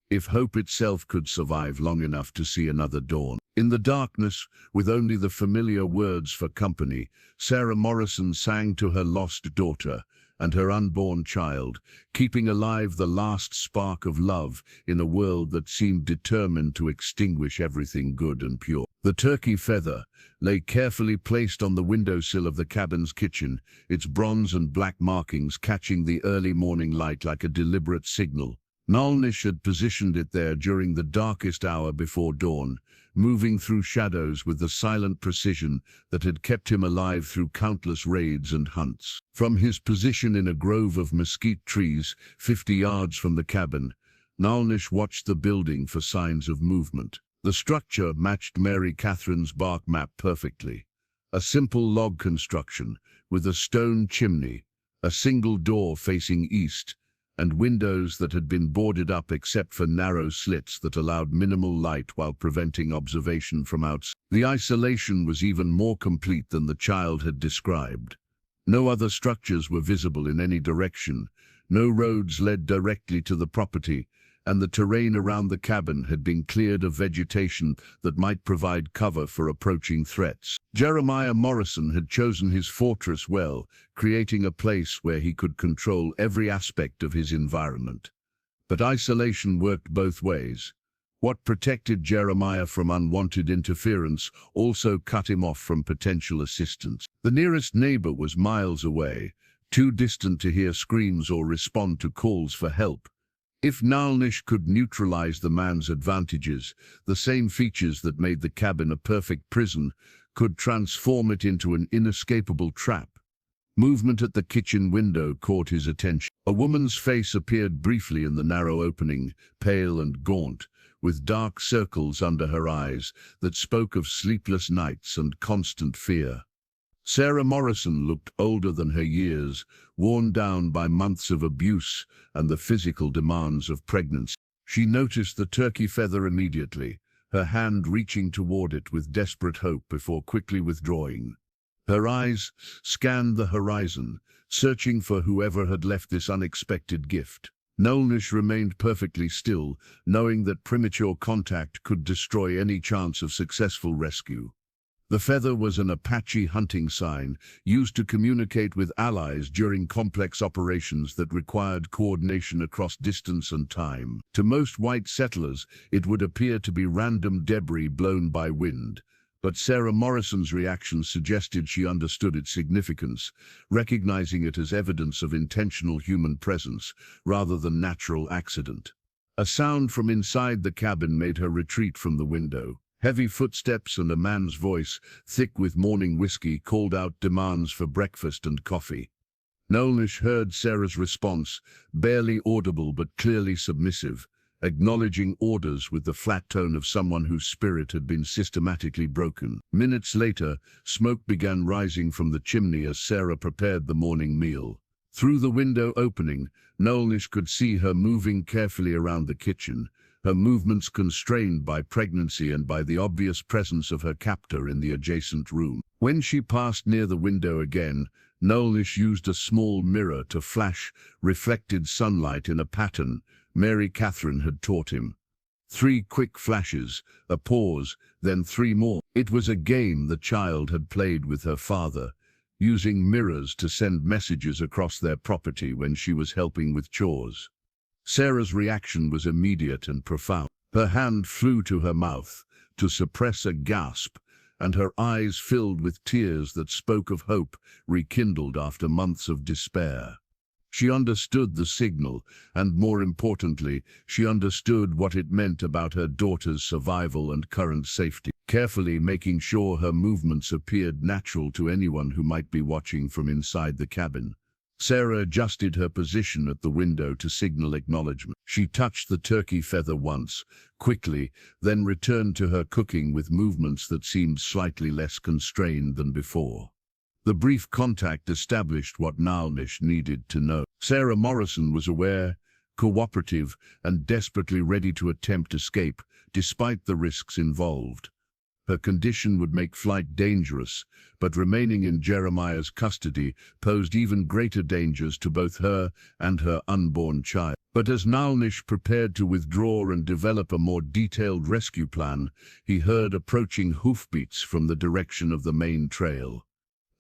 if hope itself could survive long enough to see another dawn. In the darkness, with only the familiar words for company, Sarah Morrison sang to her lost daughter and her unborn child, keeping alive the last spark of love in a world that seemed determined to extinguish everything good and pure. The turkey feather lay carefully placed on the windowsill of the cabin's kitchen, its bronze and black markings catching the early morning light like a deliberate signal. Naalnish had positioned it there during the darkest hour before dawn, moving through shadows with the silent precision that had kept him alive through countless raids and hunts. From his position in a grove of mesquite trees 50 yards from the cabin, Naalnish watched the building for signs of movement. The structure matched Mary Catherine's bark map perfectly. A simple log construction with a stone chimney, a single door facing east, and windows that had been boarded up except for narrow slits that allowed minimal light while preventing observation from outside. The isolation was even more complete than the child had described. No other structures were visible in any direction, no roads led directly to the property, and the terrain around the cabin had been cleared of vegetation that might provide cover for approaching threats. Jeremiah Morrison had chosen his fortress well, creating a place where he could control every aspect of his environment. But isolation worked both ways. What protected Jeremiah from unwanted interference also cut him off from potential assistance. The nearest neighbor was miles away, too distant to hear screams or respond to calls for help. If Naalnish could neutralize the man's advantages, the same features that made the cabin a perfect prison could transform it into an inescapable trap. Movement at the kitchen window caught his attention. A woman's face appeared briefly in the narrow opening, pale and gaunt, with dark circles under her eyes that spoke of sleepless nights and constant fear. Sarah Morrison looked older than her years, worn down by months of abuse and the physical demands of pregnancy. She noticed the turkey feather immediately, her hand reaching toward it with desperate hope before quickly withdrawing. Her eyes scanned the horizon, searching for whoever had left this unexpected gift. Naalnish remained perfectly still, knowing that premature contact could destroy any chance of successful rescue. The feather was an Apache hunting sign, used to communicate with allies during complex operations that required coordination across distance and time. To most white settlers, it would appear to be random debris blown by wind. But Sarah Morrison's reaction suggested she understood its significance, recognizing it as evidence of intentional human presence rather than natural accident. A sound from inside the cabin made her retreat from the window. Heavy footsteps and a man's voice, thick with morning whiskey, called out demands for breakfast and coffee. Naalnish heard Sarah's response, barely audible but clearly submissive, acknowledging orders with the flat tone of someone whose spirit had been systematically broken. Minutes later, smoke began rising from the chimney as Sarah prepared the morning meal. Through the window opening, Naalnish could see her moving carefully around the kitchen, her movements constrained by pregnancy and by the obvious presence of her captor in the adjacent room. When she passed near the window again, Naalnish used a small mirror to flash reflected sunlight in a pattern Mary Catherine had taught him. 3 quick flashes, a pause, then 3 more. It was a game the child had played with her father, using mirrors to send messages across their property when she was helping with chores. Sarah's reaction was immediate and profound. Her hand flew to her mouth to suppress a gasp, and her eyes filled with tears that spoke of hope rekindled after months of despair. She understood the signal, and more importantly, she understood what it meant about her daughter's survival and current safety, carefully making sure her movements appeared natural to anyone who might be watching from inside the cabin. Sarah adjusted her position at the window to signal acknowledgement. She touched the turkey feather once, quickly, then returned to her cooking with movements that seemed slightly less constrained than before. The brief contact established what Naalnish needed to know. Sarah Morrison was aware, cooperative, and desperately ready to attempt escape, despite the risks involved. Her condition would make flight dangerous, but remaining in Jeremiah's custody posed even greater dangers to both her and her unborn child. But as Naalnish prepared to withdraw and develop a more detailed rescue plan, he heard approaching hoofbeats from the direction of the main trail.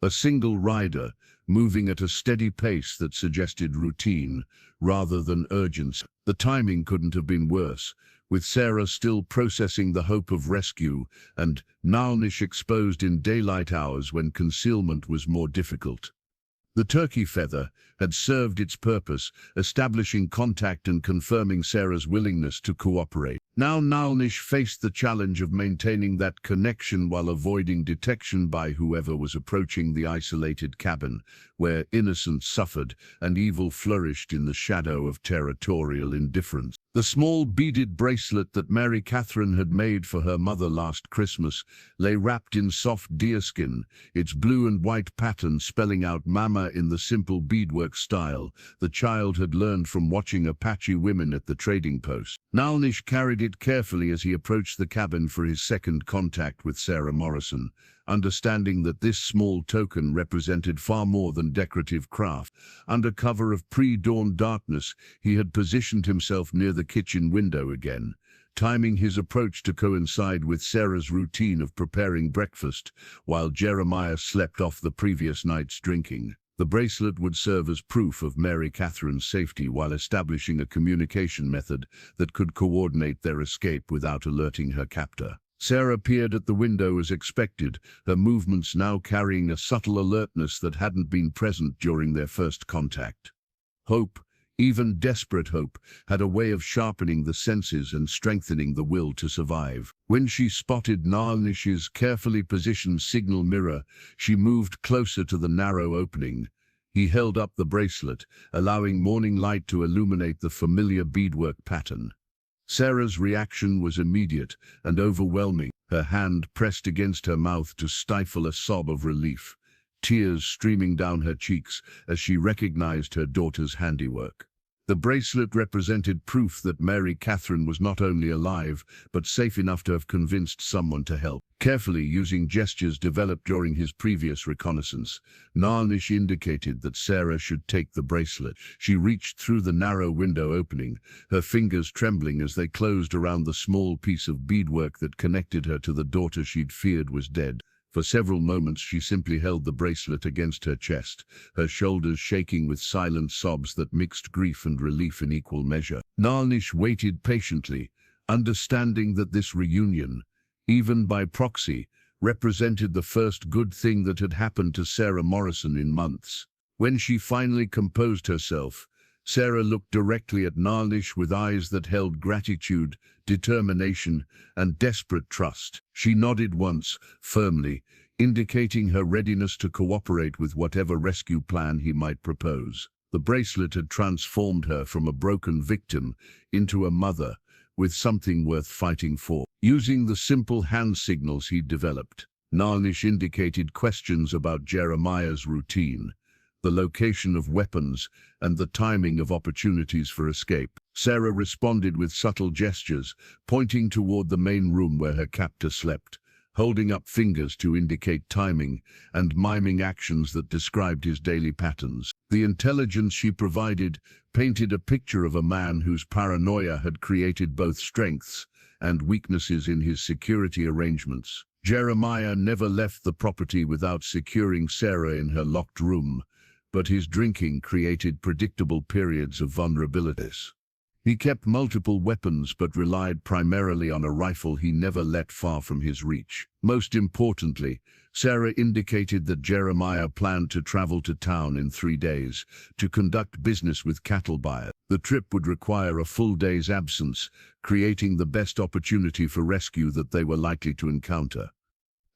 A single rider, moving at a steady pace that suggested routine rather than urgency. The timing couldn't have been worse, with Sarah still processing the hope of rescue and Naalnish exposed in daylight hours when concealment was more difficult. The turkey feather had served its purpose, establishing contact and confirming Sarah's willingness to cooperate. Now Naalnish faced the challenge of maintaining that connection while avoiding detection by whoever was approaching the isolated cabin, where innocence suffered and evil flourished in the shadow of territorial indifference. The small beaded bracelet that Mary Catherine had made for her mother last Christmas lay wrapped in soft deerskin, its blue and white pattern spelling out Mama in the simple beadwork style the child had learned from watching Apache women at the trading post. Naalnish carried it carefully as he approached the cabin for his second contact with Sarah Morrison, understanding that this small token represented far more than decorative craft. Under cover of pre-dawn darkness, he had positioned himself near the kitchen window again, timing his approach to coincide with Sarah's routine of preparing breakfast while Jeremiah slept off the previous night's drinking. The bracelet would serve as proof of Mary Catherine's safety while establishing a communication method that could coordinate their escape without alerting her captor. Sarah peered at the window as expected, her movements now carrying a subtle alertness that hadn't been present during their first contact. Hope, even desperate hope, had a way of sharpening the senses and strengthening the will to survive. When she spotted Naalnish's carefully positioned signal mirror, she moved closer to the narrow opening. He held up the bracelet, allowing morning light to illuminate the familiar beadwork pattern. Sarah's reaction was immediate and overwhelming, her hand pressed against her mouth to stifle a sob of relief, tears streaming down her cheeks as she recognized her daughter's handiwork. The bracelet represented proof that Mary Catherine was not only alive, but safe enough to have convinced someone to help. Carefully using gestures developed during his previous reconnaissance, Naalnish indicated that Sarah should take the bracelet. She reached through the narrow window opening, her fingers trembling as they closed around the small piece of beadwork that connected her to the daughter she'd feared was dead. For several moments she simply held the bracelet against her chest, her shoulders shaking with silent sobs that mixed grief and relief in equal measure. Naalnish waited patiently, understanding that this reunion, even by proxy, represented the first good thing that had happened to Sarah Morrison in months. When she finally composed herself, Sarah looked directly at Naalnish with eyes that held gratitude, determination, and desperate trust. She nodded once, firmly, indicating her readiness to cooperate with whatever rescue plan he might propose. The bracelet had transformed her from a broken victim into a mother, with something worth fighting for. Using the simple hand signals he'd developed, Naalnish indicated questions about Jeremiah's routine, the location of weapons, and the timing of opportunities for escape. Sarah responded with subtle gestures, pointing toward the main room where her captor slept, holding up fingers to indicate timing, and miming actions that described his daily patterns. The intelligence she provided painted a picture of a man whose paranoia had created both strengths and weaknesses in his security arrangements. Jeremiah never left the property without securing Sarah in her locked room, but his drinking created predictable periods of vulnerabilities. He kept multiple weapons but relied primarily on a rifle he never let far from his reach. Most importantly, Sarah indicated that Jeremiah planned to travel to town in 3 days to conduct business with cattle buyers. The trip would require a full day's absence, creating the best opportunity for rescue that they were likely to encounter.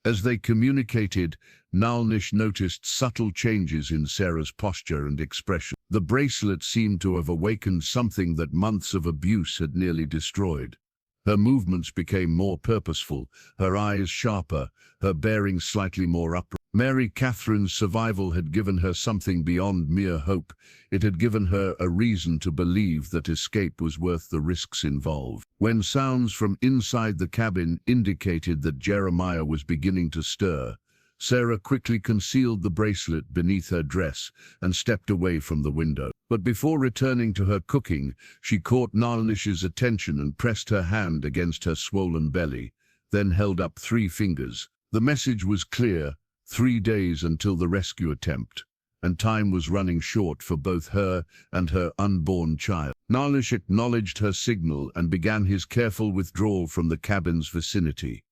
As they communicated, Naalnish noticed subtle changes in Sarah's posture and expression. The bracelet seemed to have awakened something that months of abuse had nearly destroyed. Her movements became more purposeful, her eyes sharper, her bearing slightly more upright. Mary Catherine's survival had given her something beyond mere hope. It had given her a reason to believe that escape was worth the risks involved. When sounds from inside the cabin indicated that Jeremiah was beginning to stir, Sarah quickly concealed the bracelet beneath her dress and stepped away from the window. But before returning to her cooking, she caught Naalnish's attention and pressed her hand against her swollen belly, then held up 3 fingers. The message was clear: 3 days until the rescue attempt, and time was running short for both her and her unborn child. Naalnish acknowledged her signal and began his careful withdrawal from the cabin's vicinity.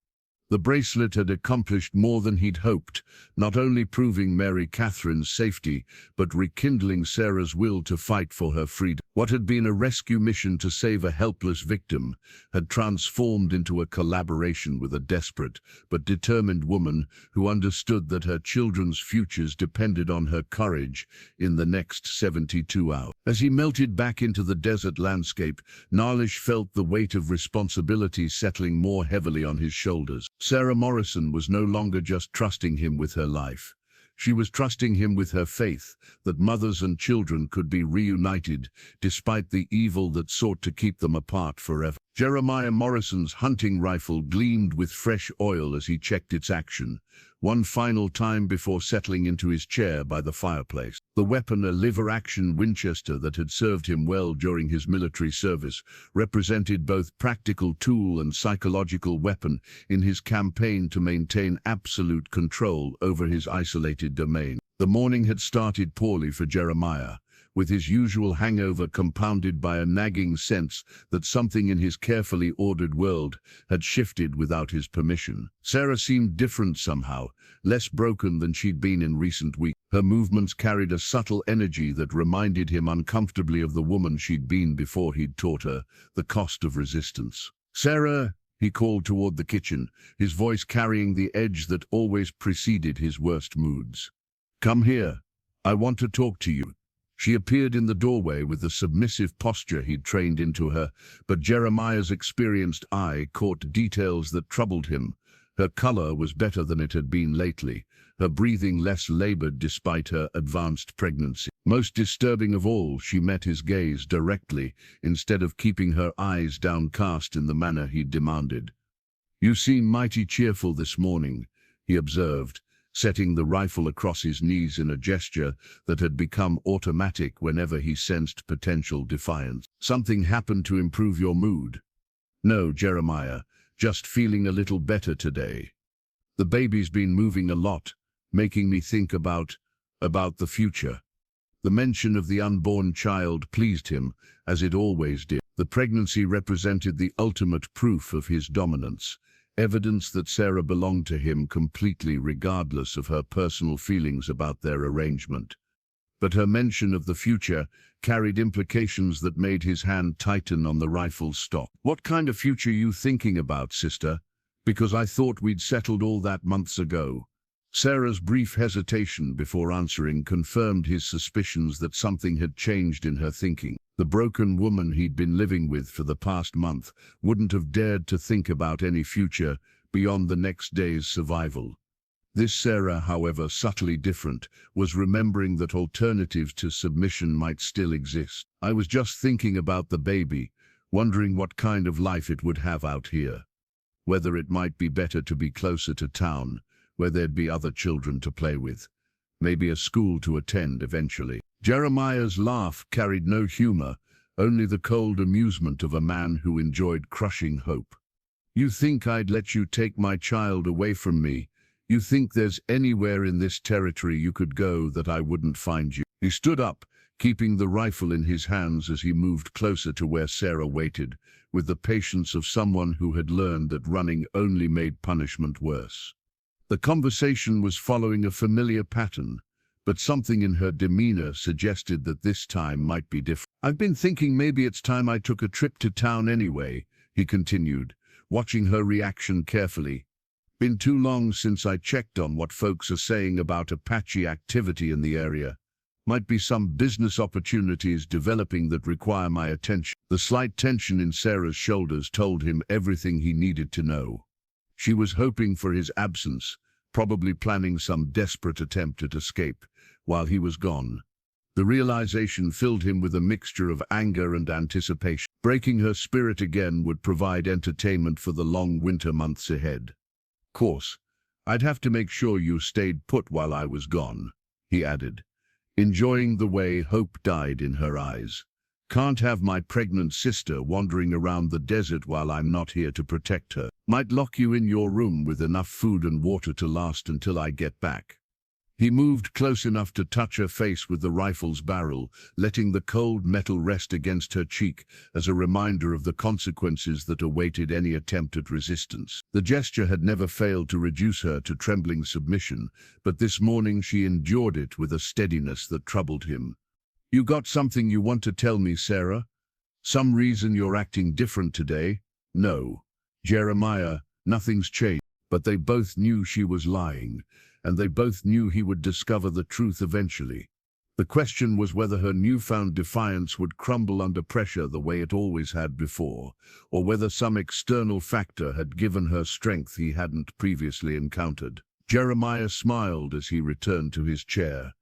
The bracelet had accomplished more than he'd hoped, not only proving Mary Catherine's safety, but rekindling Sarah's will to fight for her freedom. What had been a rescue mission to save a helpless victim had transformed into a collaboration with a desperate but determined woman who understood that her children's futures depended on her courage in the next 72 hours. As he melted back into the desert landscape, Naalnish felt the weight of responsibility settling more heavily on his shoulders. Sarah Morrison was no longer just trusting him with her life. She was trusting him with her faith that mothers and children could be reunited despite the evil that sought to keep them apart forever. Jeremiah Morrison's hunting rifle gleamed with fresh oil as he checked its action, one final time before settling into his chair by the fireplace. The weapon, a lever-action Winchester that had served him well during his military service, represented both practical tool and psychological weapon in his campaign to maintain absolute control over his isolated domain. The morning had started poorly for Jeremiah. with his usual hangover compounded by a nagging sense that something in his carefully ordered world had shifted without his permission. Sarah seemed different somehow, less broken than she'd been in recent weeks. Her movements carried a subtle energy that reminded him uncomfortably of the woman she'd been before he'd taught her the cost of resistance. "Sarah," he called toward the kitchen, his voice carrying the edge that always preceded his worst moods. "Come here. I want to talk to you." She appeared in the doorway with the submissive posture he'd trained into her, but Jeremiah's experienced eye caught details that troubled him. Her color was better than it had been lately, her breathing less labored despite her advanced pregnancy. Most disturbing of all, she met his gaze directly, instead of keeping her eyes downcast in the manner he'd demanded. "You seem mighty cheerful this morning," he observed, setting the rifle across his knees in a gesture that had become automatic whenever he sensed potential defiance. "Something happened to improve your mood?" "No, Jeremiah, just feeling a little better today. The baby's been moving a lot, making me think about the future." The mention of the unborn child pleased him, as it always did. The pregnancy represented the ultimate proof of his dominance, evidence that Sarah belonged to him completely regardless of her personal feelings about their arrangement. But her mention of the future carried implications that made his hand tighten on the rifle's stock. "What kind of future you thinking about, sister? Because I thought we'd settled all that months ago." Sarah's brief hesitation before answering confirmed his suspicions that something had changed in her thinking. The broken woman he'd been living with for the past month wouldn't have dared to think about any future beyond the next day's survival. This Sarah, however subtly different, was remembering that alternatives to submission might still exist. "I was just thinking about the baby, wondering what kind of life it would have out here. Whether it might be better to be closer to town, where there'd be other children to play with. Maybe a school to attend eventually." Jeremiah's laugh carried no humor, only the cold amusement of a man who enjoyed crushing hope. "You think I'd let you take my child away from me? You think there's anywhere in this territory you could go that I wouldn't find you?" He stood up, keeping the rifle in his hands as he moved closer to where Sarah waited, with the patience of someone who had learned that running only made punishment worse. The conversation was following a familiar pattern, but something in her demeanor suggested that this time might be different. "I've been thinking maybe it's time I took a trip to town anyway," he continued, watching her reaction carefully. "Been too long since I checked on what folks are saying about Apache activity in the area. Might be some business opportunities developing that require my attention." The slight tension in Sarah's shoulders told him everything he needed to know. She was hoping for his absence, probably planning some desperate attempt at escape, while he was gone. The realization filled him with a mixture of anger and anticipation. Breaking her spirit again would provide entertainment for the long winter months ahead. "Course, I'd have to make sure you stayed put while I was gone," he added, enjoying the way hope died in her eyes. "Can't have my pregnant sister wandering around the desert while I'm not here to protect her. Might lock you in your room with enough food and water to last until I get back." He moved close enough to touch her face with the rifle's barrel, letting the cold metal rest against her cheek as a reminder of the consequences that awaited any attempt at resistance. The gesture had never failed to reduce her to trembling submission, but this morning she endured it with a steadiness that troubled him. "You got something you want to tell me, Sarah? Some reason you're acting different today?" "No, Jeremiah, nothing's changed." But they both knew she was lying, and they both knew he would discover the truth eventually. The question was whether her newfound defiance would crumble under pressure the way it always had before, or whether some external factor had given her strength he hadn't previously encountered. Jeremiah smiled as he returned to his chair,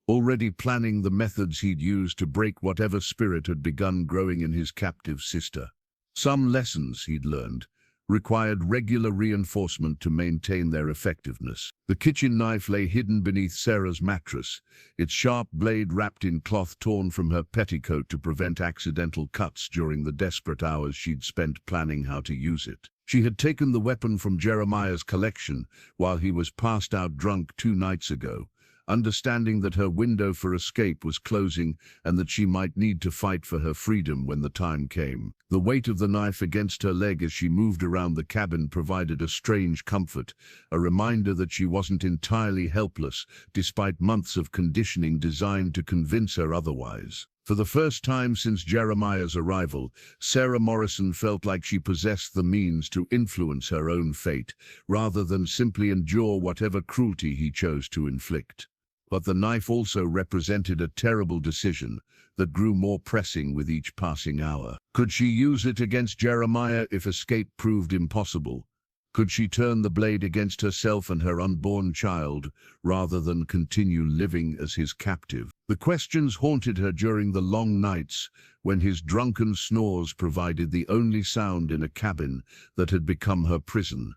already planning the methods he'd use to break whatever spirit had begun growing in his captive sister. Some lessons, he'd learned, required regular reinforcement to maintain their effectiveness. The kitchen knife lay hidden beneath Sarah's mattress, its sharp blade wrapped in cloth torn from her petticoat to prevent accidental cuts during the desperate hours she'd spent planning how to use it. She had taken the weapon from Jeremiah's collection while he was passed out drunk 2 nights ago, understanding that her window for escape was closing and that she might need to fight for her freedom when the time came. The weight of the knife against her leg as she moved around the cabin provided a strange comfort, a reminder that she wasn't entirely helpless, despite months of conditioning designed to convince her otherwise. For the first time since Jeremiah's arrival, Sarah Morrison felt like she possessed the means to influence her own fate, rather than simply endure whatever cruelty he chose to inflict. But the knife also represented a terrible decision that grew more pressing with each passing hour. Could she use it against Jeremiah if escape proved impossible? Could she turn the blade against herself and her unborn child, rather than continue living as his captive? The questions haunted her during the long nights, when his drunken snores provided the only sound in a cabin that had become her prison.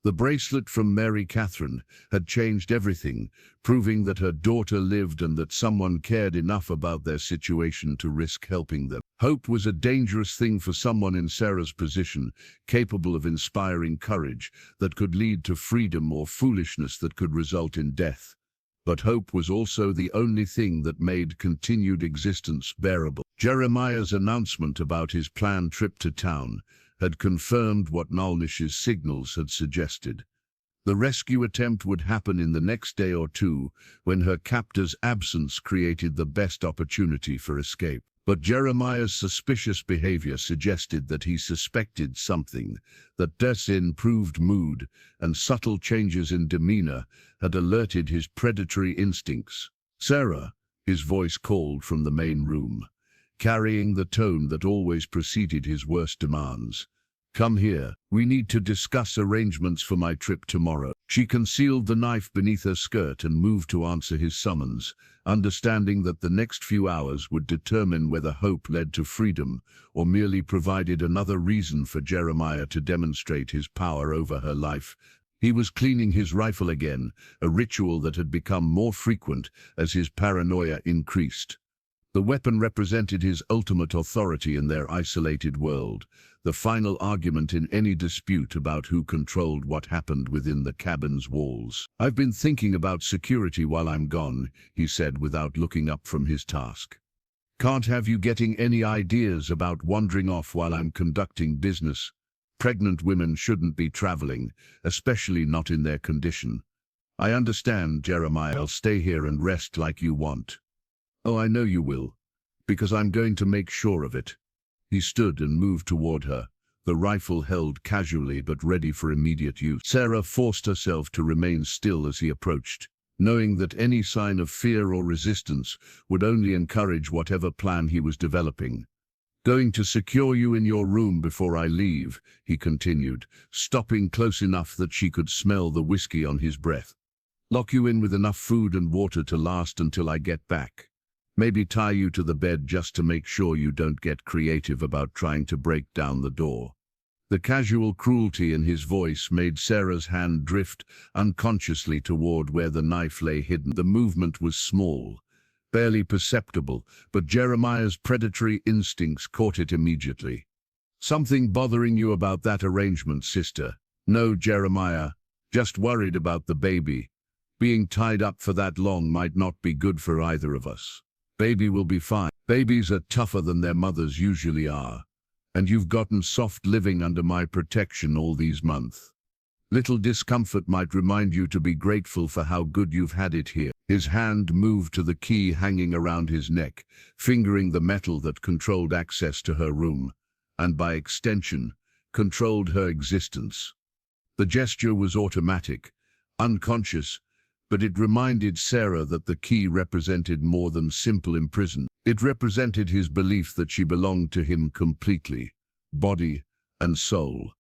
The bracelet from Mary Catherine had changed everything, proving that her daughter lived and that someone cared enough about their situation to risk helping them. Hope was a dangerous thing for someone in Sarah's position, capable of inspiring courage that could lead to freedom or foolishness that could result in death. But hope was also the only thing that made continued existence bearable. Jeremiah's announcement about his planned trip to town had confirmed what Naalnish's signals had suggested. The rescue attempt would happen in the next day or two, when her captor's absence created the best opportunity for escape. But Jeremiah's suspicious behavior suggested that he suspected something, that Des' improved mood and subtle changes in demeanor had alerted his predatory instincts. "Sarah," his voice called from the main room, carrying the tone that always preceded his worst demands. "Come here. We need to discuss arrangements for my trip tomorrow." She concealed the knife beneath her skirt and moved to answer his summons, understanding that the next few hours would determine whether hope led to freedom or merely provided another reason for Jeremiah to demonstrate his power over her life. He was cleaning his rifle again, a ritual that had become more frequent as his paranoia increased. The weapon represented his ultimate authority in their isolated world, the final argument in any dispute about who controlled what happened within the cabin's walls. "I've been thinking about security while I'm gone," he said without looking up from his task. "Can't have you getting any ideas about wandering off while I'm conducting business. Pregnant women shouldn't be traveling, especially not in their condition." "I understand, Jeremiah. I'll stay here and rest like you want." "Oh, I know you will, because I'm going to make sure of it." He stood and moved toward her, the rifle held casually but ready for immediate use. Sarah forced herself to remain still as he approached, knowing that any sign of fear or resistance would only encourage whatever plan he was developing. "Going to secure you in your room before I leave," he continued, stopping close enough that she could smell the whiskey on his breath. "Lock you in with enough food and water to last until I get back. Maybe tie you to the bed just to make sure you don't get creative about trying to break down the door." The casual cruelty in his voice made Sarah's hand drift unconsciously toward where the knife lay hidden. The movement was small, barely perceptible, but Jeremiah's predatory instincts caught it immediately. "Something bothering you about that arrangement, sister?" "No, Jeremiah. Just worried about the baby. Being tied up for that long might not be good for either of us." "Baby will be fine. Babies are tougher than their mothers usually are. And you've gotten soft living under my protection all these months. Little discomfort might remind you to be grateful for how good you've had it here." His hand moved to the key hanging around his neck, fingering the metal that controlled access to her room, and by extension, controlled her existence. The gesture was automatic, unconscious, but it reminded Sarah that the key represented more than simple imprisonment. It represented his belief that she belonged to him completely, body and soul.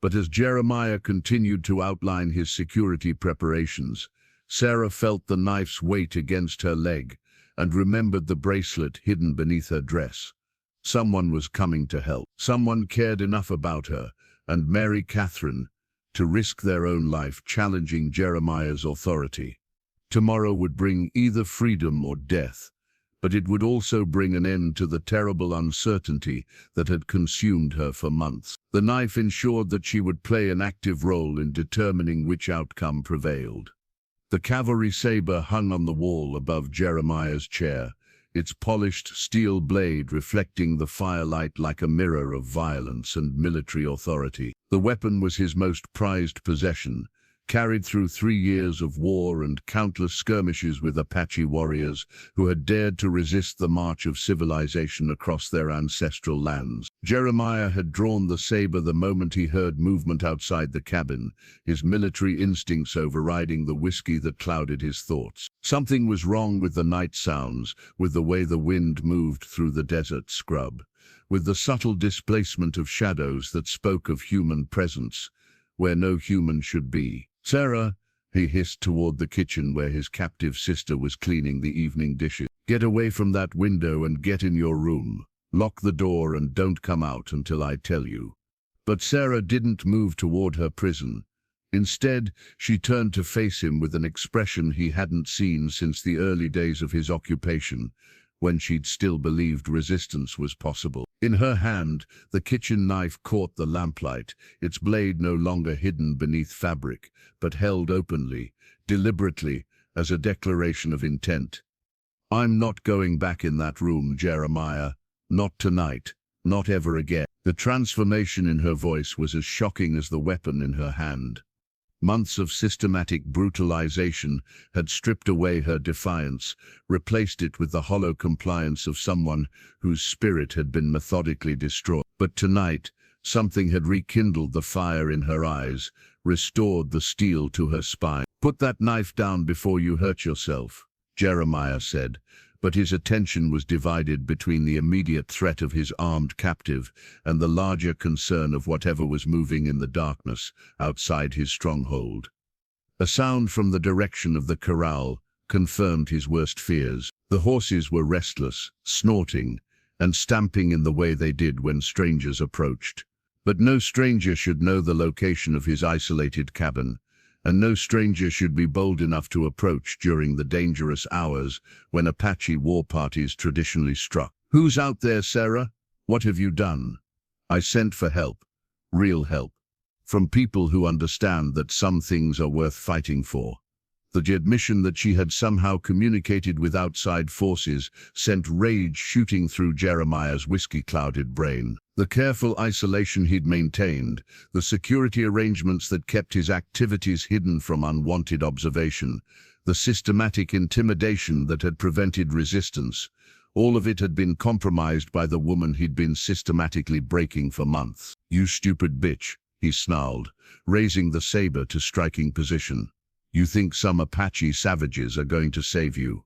But as Jeremiah continued to outline his security preparations, Sarah felt the knife's weight against her leg and remembered the bracelet hidden beneath her dress. Someone was coming to help. Someone cared enough about her and Mary Catherine to risk their own life challenging Jeremiah's authority. Tomorrow would bring either freedom or death, but it would also bring an end to the terrible uncertainty that had consumed her for months. The knife ensured that she would play an active role in determining which outcome prevailed. The cavalry saber hung on the wall above Jeremiah's chair, its polished steel blade reflecting the firelight like a mirror of violence and military authority. The weapon was his most prized possession, carried through 3 years of war and countless skirmishes with Apache warriors who had dared to resist the march of civilization across their ancestral lands. Jeremiah had drawn the saber the moment he heard movement outside the cabin, his military instincts overriding the whiskey that clouded his thoughts. Something was wrong with the night sounds, with the way the wind moved through the desert scrub, with the subtle displacement of shadows that spoke of human presence, where no human should be. "Sarah," he hissed toward the kitchen where his captive sister was cleaning the evening dishes. "Get away from that window and get in your room. Lock the door and don't come out until I tell you." But Sarah didn't move toward her prison. Instead, she turned to face him with an expression he hadn't seen since the early days of his occupation, when she'd still believed resistance was possible. In her hand, the kitchen knife caught the lamplight, its blade no longer hidden beneath fabric, but held openly, deliberately, as a declaration of intent. "I'm not going back in that room, Jeremiah. Not tonight. Not ever again." The transformation in her voice was as shocking as the weapon in her hand. Months of systematic brutalization had stripped away her defiance, replaced it with the hollow compliance of someone whose spirit had been methodically destroyed. But tonight, something had rekindled the fire in her eyes, restored the steel to her spine. "Put that knife down before you hurt yourself," Jeremiah said, but his attention was divided between the immediate threat of his armed captive and the larger concern of whatever was moving in the darkness outside his stronghold. A sound from the direction of the corral confirmed his worst fears. The horses were restless, snorting, and stamping in the way they did when strangers approached. But no stranger should know the location of his isolated cabin, and no stranger should be bold enough to approach during the dangerous hours when Apache war parties traditionally struck. "Who's out there, Sarah? What have you done?" "I sent for help. Real help. From people who understand that some things are worth fighting for." The admission that she had somehow communicated with outside forces sent rage shooting through Jeremiah's whiskey-clouded brain. The careful isolation he'd maintained, the security arrangements that kept his activities hidden from unwanted observation, the systematic intimidation that had prevented resistance, all of it had been compromised by the woman he'd been systematically breaking for months. "You stupid bitch," he snarled, raising the saber to striking position. "You think some Apache savages are going to save you?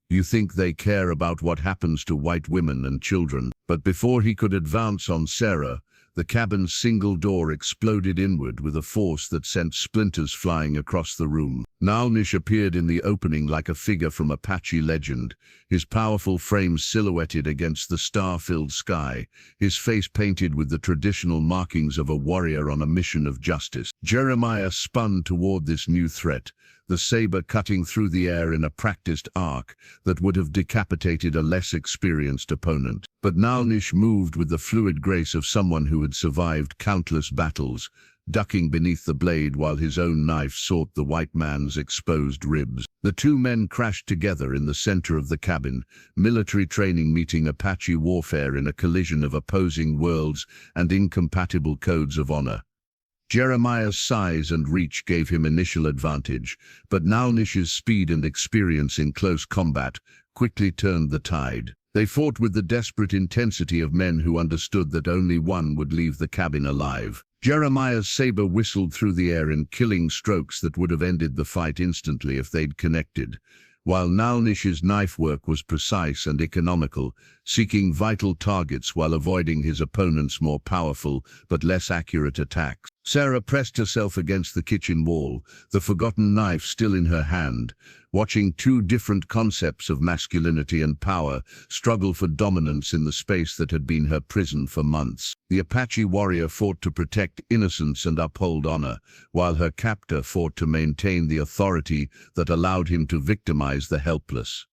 You think they care about what happens to white women and children?" But before he could advance on Sarah, the cabin's single door exploded inward with a force that sent splinters flying across the room. Naalnish appeared in the opening like a figure from Apache legend, his powerful frame silhouetted against the star-filled sky, his face painted with the traditional markings of a warrior on a mission of justice. Jeremiah spun toward this new threat, the saber cutting through the air in a practiced arc that would have decapitated a less experienced opponent. But Naalnish moved with the fluid grace of someone who had survived countless battles, ducking beneath the blade while his own knife sought the white man's exposed ribs. The two men crashed together in the center of the cabin, military training meeting Apache warfare in a collision of opposing worlds and incompatible codes of honor. Jeremiah's size and reach gave him initial advantage, but Naalnish's speed and experience in close combat quickly turned the tide. They fought with the desperate intensity of men who understood that only one would leave the cabin alive. Jeremiah's saber whistled through the air in killing strokes that would have ended the fight instantly if they'd connected, while Naalnish's knife work was precise and economical, seeking vital targets while avoiding his opponent's more powerful but less accurate attacks. Sarah pressed herself against the kitchen wall, the forgotten knife still in her hand, watching two different concepts of masculinity and power struggle for dominance in the space that had been her prison for months. The Apache warrior fought to protect innocence and uphold honor, while her captor fought to maintain the authority that allowed him to victimize the helpless.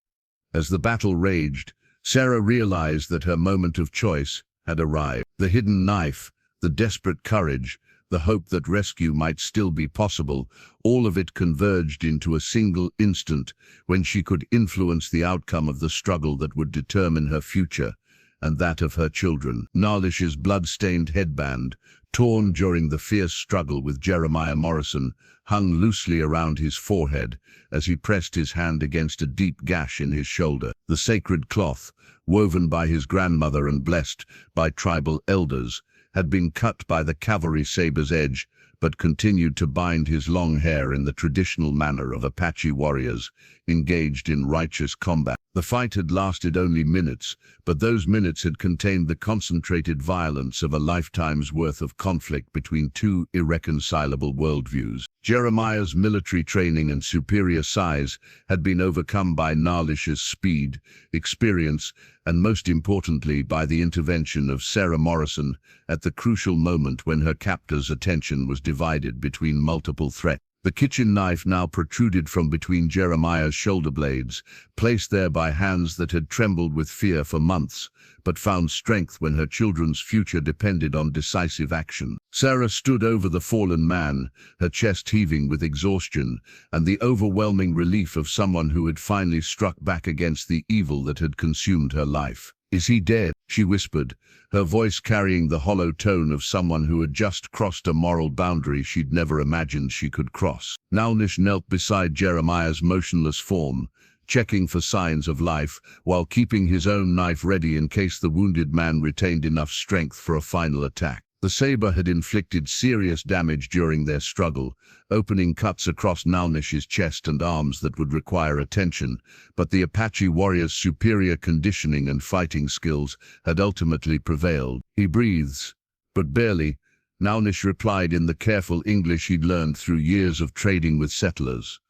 As the battle raged, Sarah realized that her moment of choice had arrived. The hidden knife, the desperate courage, the hope that rescue might still be possible, all of it converged into a single instant when she could influence the outcome of the struggle that would determine her future and that of her children. Naalnish's blood-stained headband, torn during the fierce struggle with Jeremiah Morrison, hung loosely around his forehead as he pressed his hand against a deep gash in his shoulder. The sacred cloth, woven by his grandmother and blessed by tribal elders, had been cut by the cavalry saber's edge, but continued to bind his long hair in the traditional manner of Apache warriors engaged in righteous combat. The fight had lasted only minutes, but those minutes had contained the concentrated violence of a lifetime's worth of conflict between two irreconcilable worldviews. Jeremiah's military training and superior size had been overcome by Naalnish's speed, experience, and most importantly by the intervention of Sarah Morrison at the crucial moment when her captor's attention was divided between multiple threats. The kitchen knife now protruded from between Jeremiah's shoulder blades, placed there by hands that had trembled with fear for months, but found strength when her children's future depended on decisive action. Sarah stood over the fallen man, her chest heaving with exhaustion and the overwhelming relief of someone who had finally struck back against the evil that had consumed her life. "Is he dead?" she whispered, her voice carrying the hollow tone of someone who had just crossed a moral boundary she'd never imagined she could cross. Naalnish knelt beside Jeremiah's motionless form, checking for signs of life, while keeping his own knife ready in case the wounded man retained enough strength for a final attack. The saber had inflicted serious damage during their struggle, opening cuts across Naalnish's chest and arms that would require attention, but the Apache warrior's superior conditioning and fighting skills had ultimately prevailed. "He breathes, but barely," Naalnish replied in the careful English he'd learned through years of trading with settlers.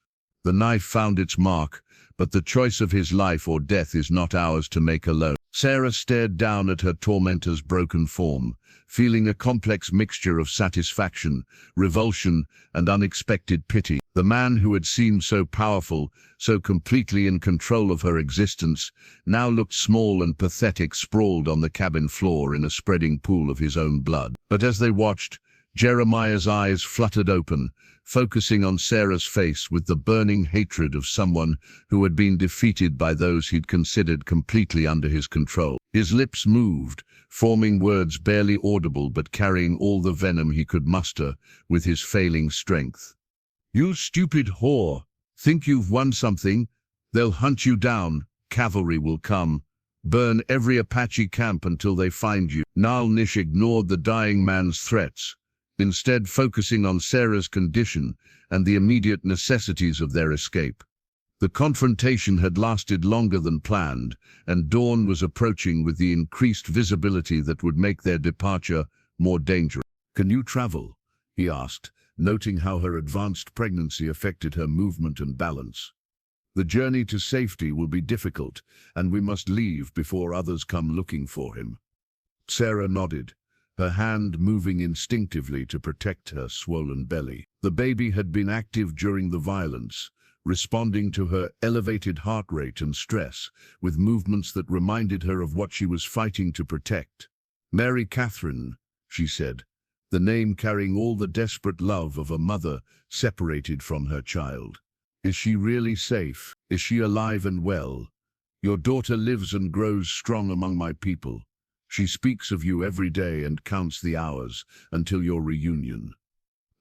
"The knife found its mark, but the choice of his life or death is not ours to make alone." Sarah stared down at her tormentor's broken form, feeling a complex mixture of satisfaction, revulsion, and unexpected pity. The man who had seemed so powerful, so completely in control of her existence, now looked small and pathetic, sprawled on the cabin floor in a spreading pool of his own blood. But as they watched, Jeremiah's eyes fluttered open, focusing on Sarah's face with the burning hatred of someone who had been defeated by those he'd considered completely under his control. His lips moved, forming words barely audible but carrying all the venom he could muster with his failing strength. "You stupid whore! Think you've won something? They'll hunt you down. Cavalry will come. Burn every Apache camp until they find you." Naalnish ignored the dying man's threats, instead focusing on Sarah's condition and the immediate necessities of their escape. The confrontation had lasted longer than planned, and dawn was approaching with the increased visibility that would make their departure more dangerous. "Can you travel?" he asked, noting how her advanced pregnancy affected her movement and balance. "The journey to safety will be difficult, and we must leave before others come looking for him." Sarah nodded, her hand moving instinctively to protect her swollen belly. The baby had been active during the violence, responding to her elevated heart rate and stress, with movements that reminded her of what she was fighting to protect. "Mary Catherine," she said, the name carrying all the desperate love of a mother separated from her child. "Is she really safe? Is she alive and well? Your daughter lives and grows strong among my people. She speaks of you every day and counts the hours until your reunion.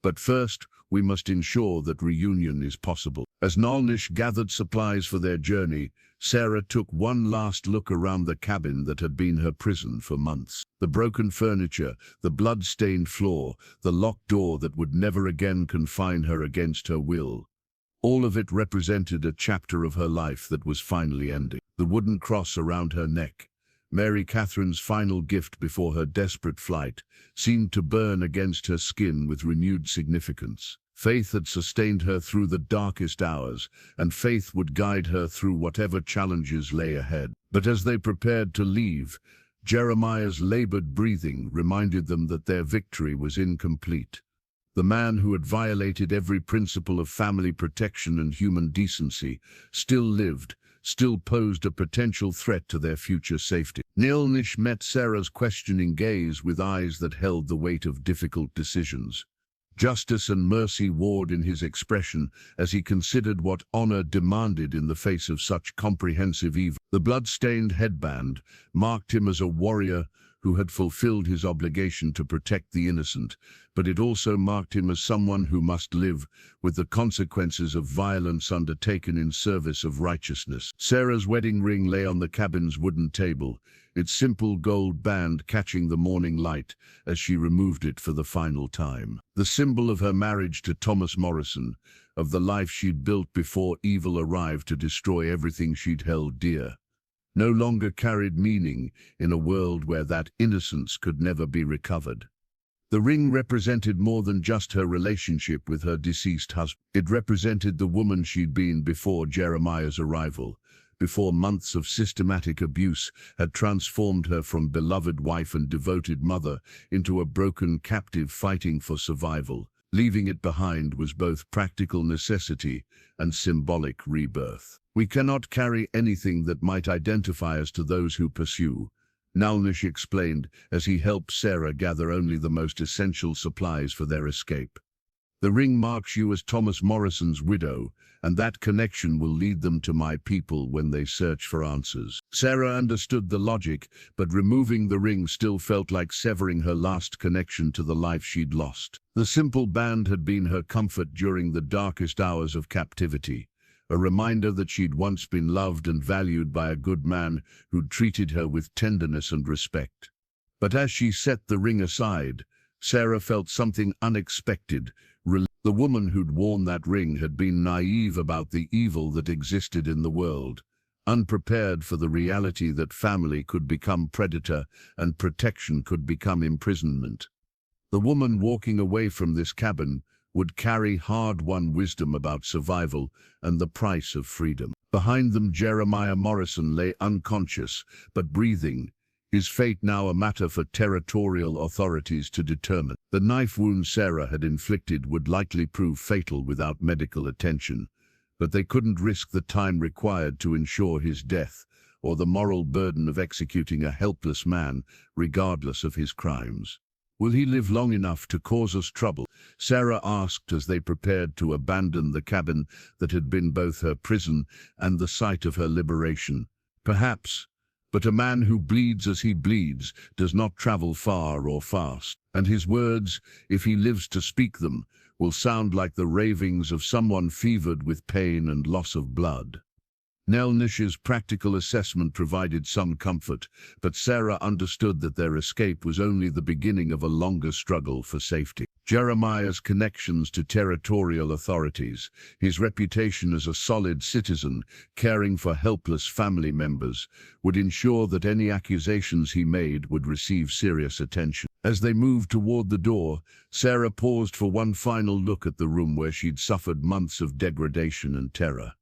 But first, we must ensure that reunion is possible." As Naalnish gathered supplies for their journey, Sarah took one last look around the cabin that had been her prison for months. The broken furniture, the blood-stained floor, the locked door that would never again confine her against her will. All of it represented a chapter of her life that was finally ending. The wooden cross around her neck, Mary Catherine's final gift before her desperate flight, seemed to burn against her skin with renewed significance. Faith had sustained her through the darkest hours, and faith would guide her through whatever challenges lay ahead. But as they prepared to leave, Jeremiah's labored breathing reminded them that their victory was incomplete. The man who had violated every principle of family protection and human decency still lived, still posed a potential threat to their future safety. Naalnish met Sarah's questioning gaze with eyes that held the weight of difficult decisions. Justice and mercy warred in his expression as he considered what honor demanded in the face of such comprehensive evil. The blood-stained headband marked him as a warrior who had fulfilled his obligation to protect the innocent, but it also marked him as someone who must live with the consequences of violence undertaken in service of righteousness. Sarah's wedding ring lay on the cabin's wooden table, its simple gold band catching the morning light as she removed it for the final time. The symbol of her marriage to Thomas Morrison, of the life she'd built before evil arrived to destroy everything she'd held dear, no longer carried meaning in a world where that innocence could never be recovered. The ring represented more than just her relationship with her deceased husband. It represented the woman she'd been before Jeremiah's arrival, before months of systematic abuse had transformed her from beloved wife and devoted mother into a broken captive fighting for survival. Leaving it behind was both practical necessity and symbolic rebirth. We cannot carry anything that might identify us to those who pursue, Naalnish explained as he helped Sarah gather only the most essential supplies for their escape. The ring marks you as Thomas Morrison's widow, and that connection will lead them to my people when they search for answers. Sarah understood the logic, but removing the ring still felt like severing her last connection to the life she'd lost. The simple band had been her comfort during the darkest hours of captivity, a reminder that she'd once been loved and valued by a good man who'd treated her with tenderness and respect. But as she set the ring aside, Sarah felt something unexpected. The woman who'd worn that ring had been naive about the evil that existed in the world, unprepared for the reality that family could become predator and protection could become imprisonment. The woman walking away from this cabin would carry hard-won wisdom about survival and the price of freedom. Behind them, Jeremiah Morrison lay unconscious but breathing, his fate now a matter for territorial authorities to determine. The knife wound Sarah had inflicted would likely prove fatal without medical attention, but they couldn't risk the time required to ensure his death or the moral burden of executing a helpless man regardless of his crimes. Will he live long enough to cause us trouble? Sarah asked as they prepared to abandon the cabin that had been both her prison and the site of her liberation. Perhaps, but a man who bleeds as he bleeds does not travel far or fast, and his words, if he lives to speak them, will sound like the ravings of someone fevered with pain and loss of blood. Naalnish's practical assessment provided some comfort, but Sarah understood that their escape was only the beginning of a longer struggle for safety. Jeremiah's connections to territorial authorities, his reputation as a solid citizen caring for helpless family members, would ensure that any accusations he made would receive serious attention. As they moved toward the door, Sarah paused for one final look at the room where she'd suffered months of degradation and terror.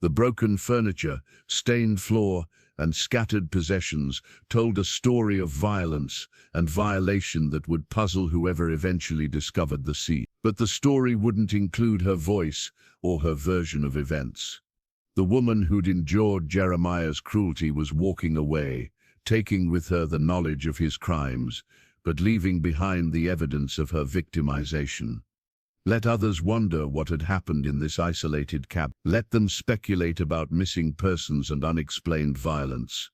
The broken furniture, stained floor, and scattered possessions told a story of violence and violation that would puzzle whoever eventually discovered the scene. But the story wouldn't include her voice or her version of events. The woman who'd endured Jeremiah's cruelty was walking away, taking with her the knowledge of his crimes, but leaving behind the evidence of her victimization. Let others wonder what had happened in this isolated cabin. Let them speculate about missing persons and unexplained violence.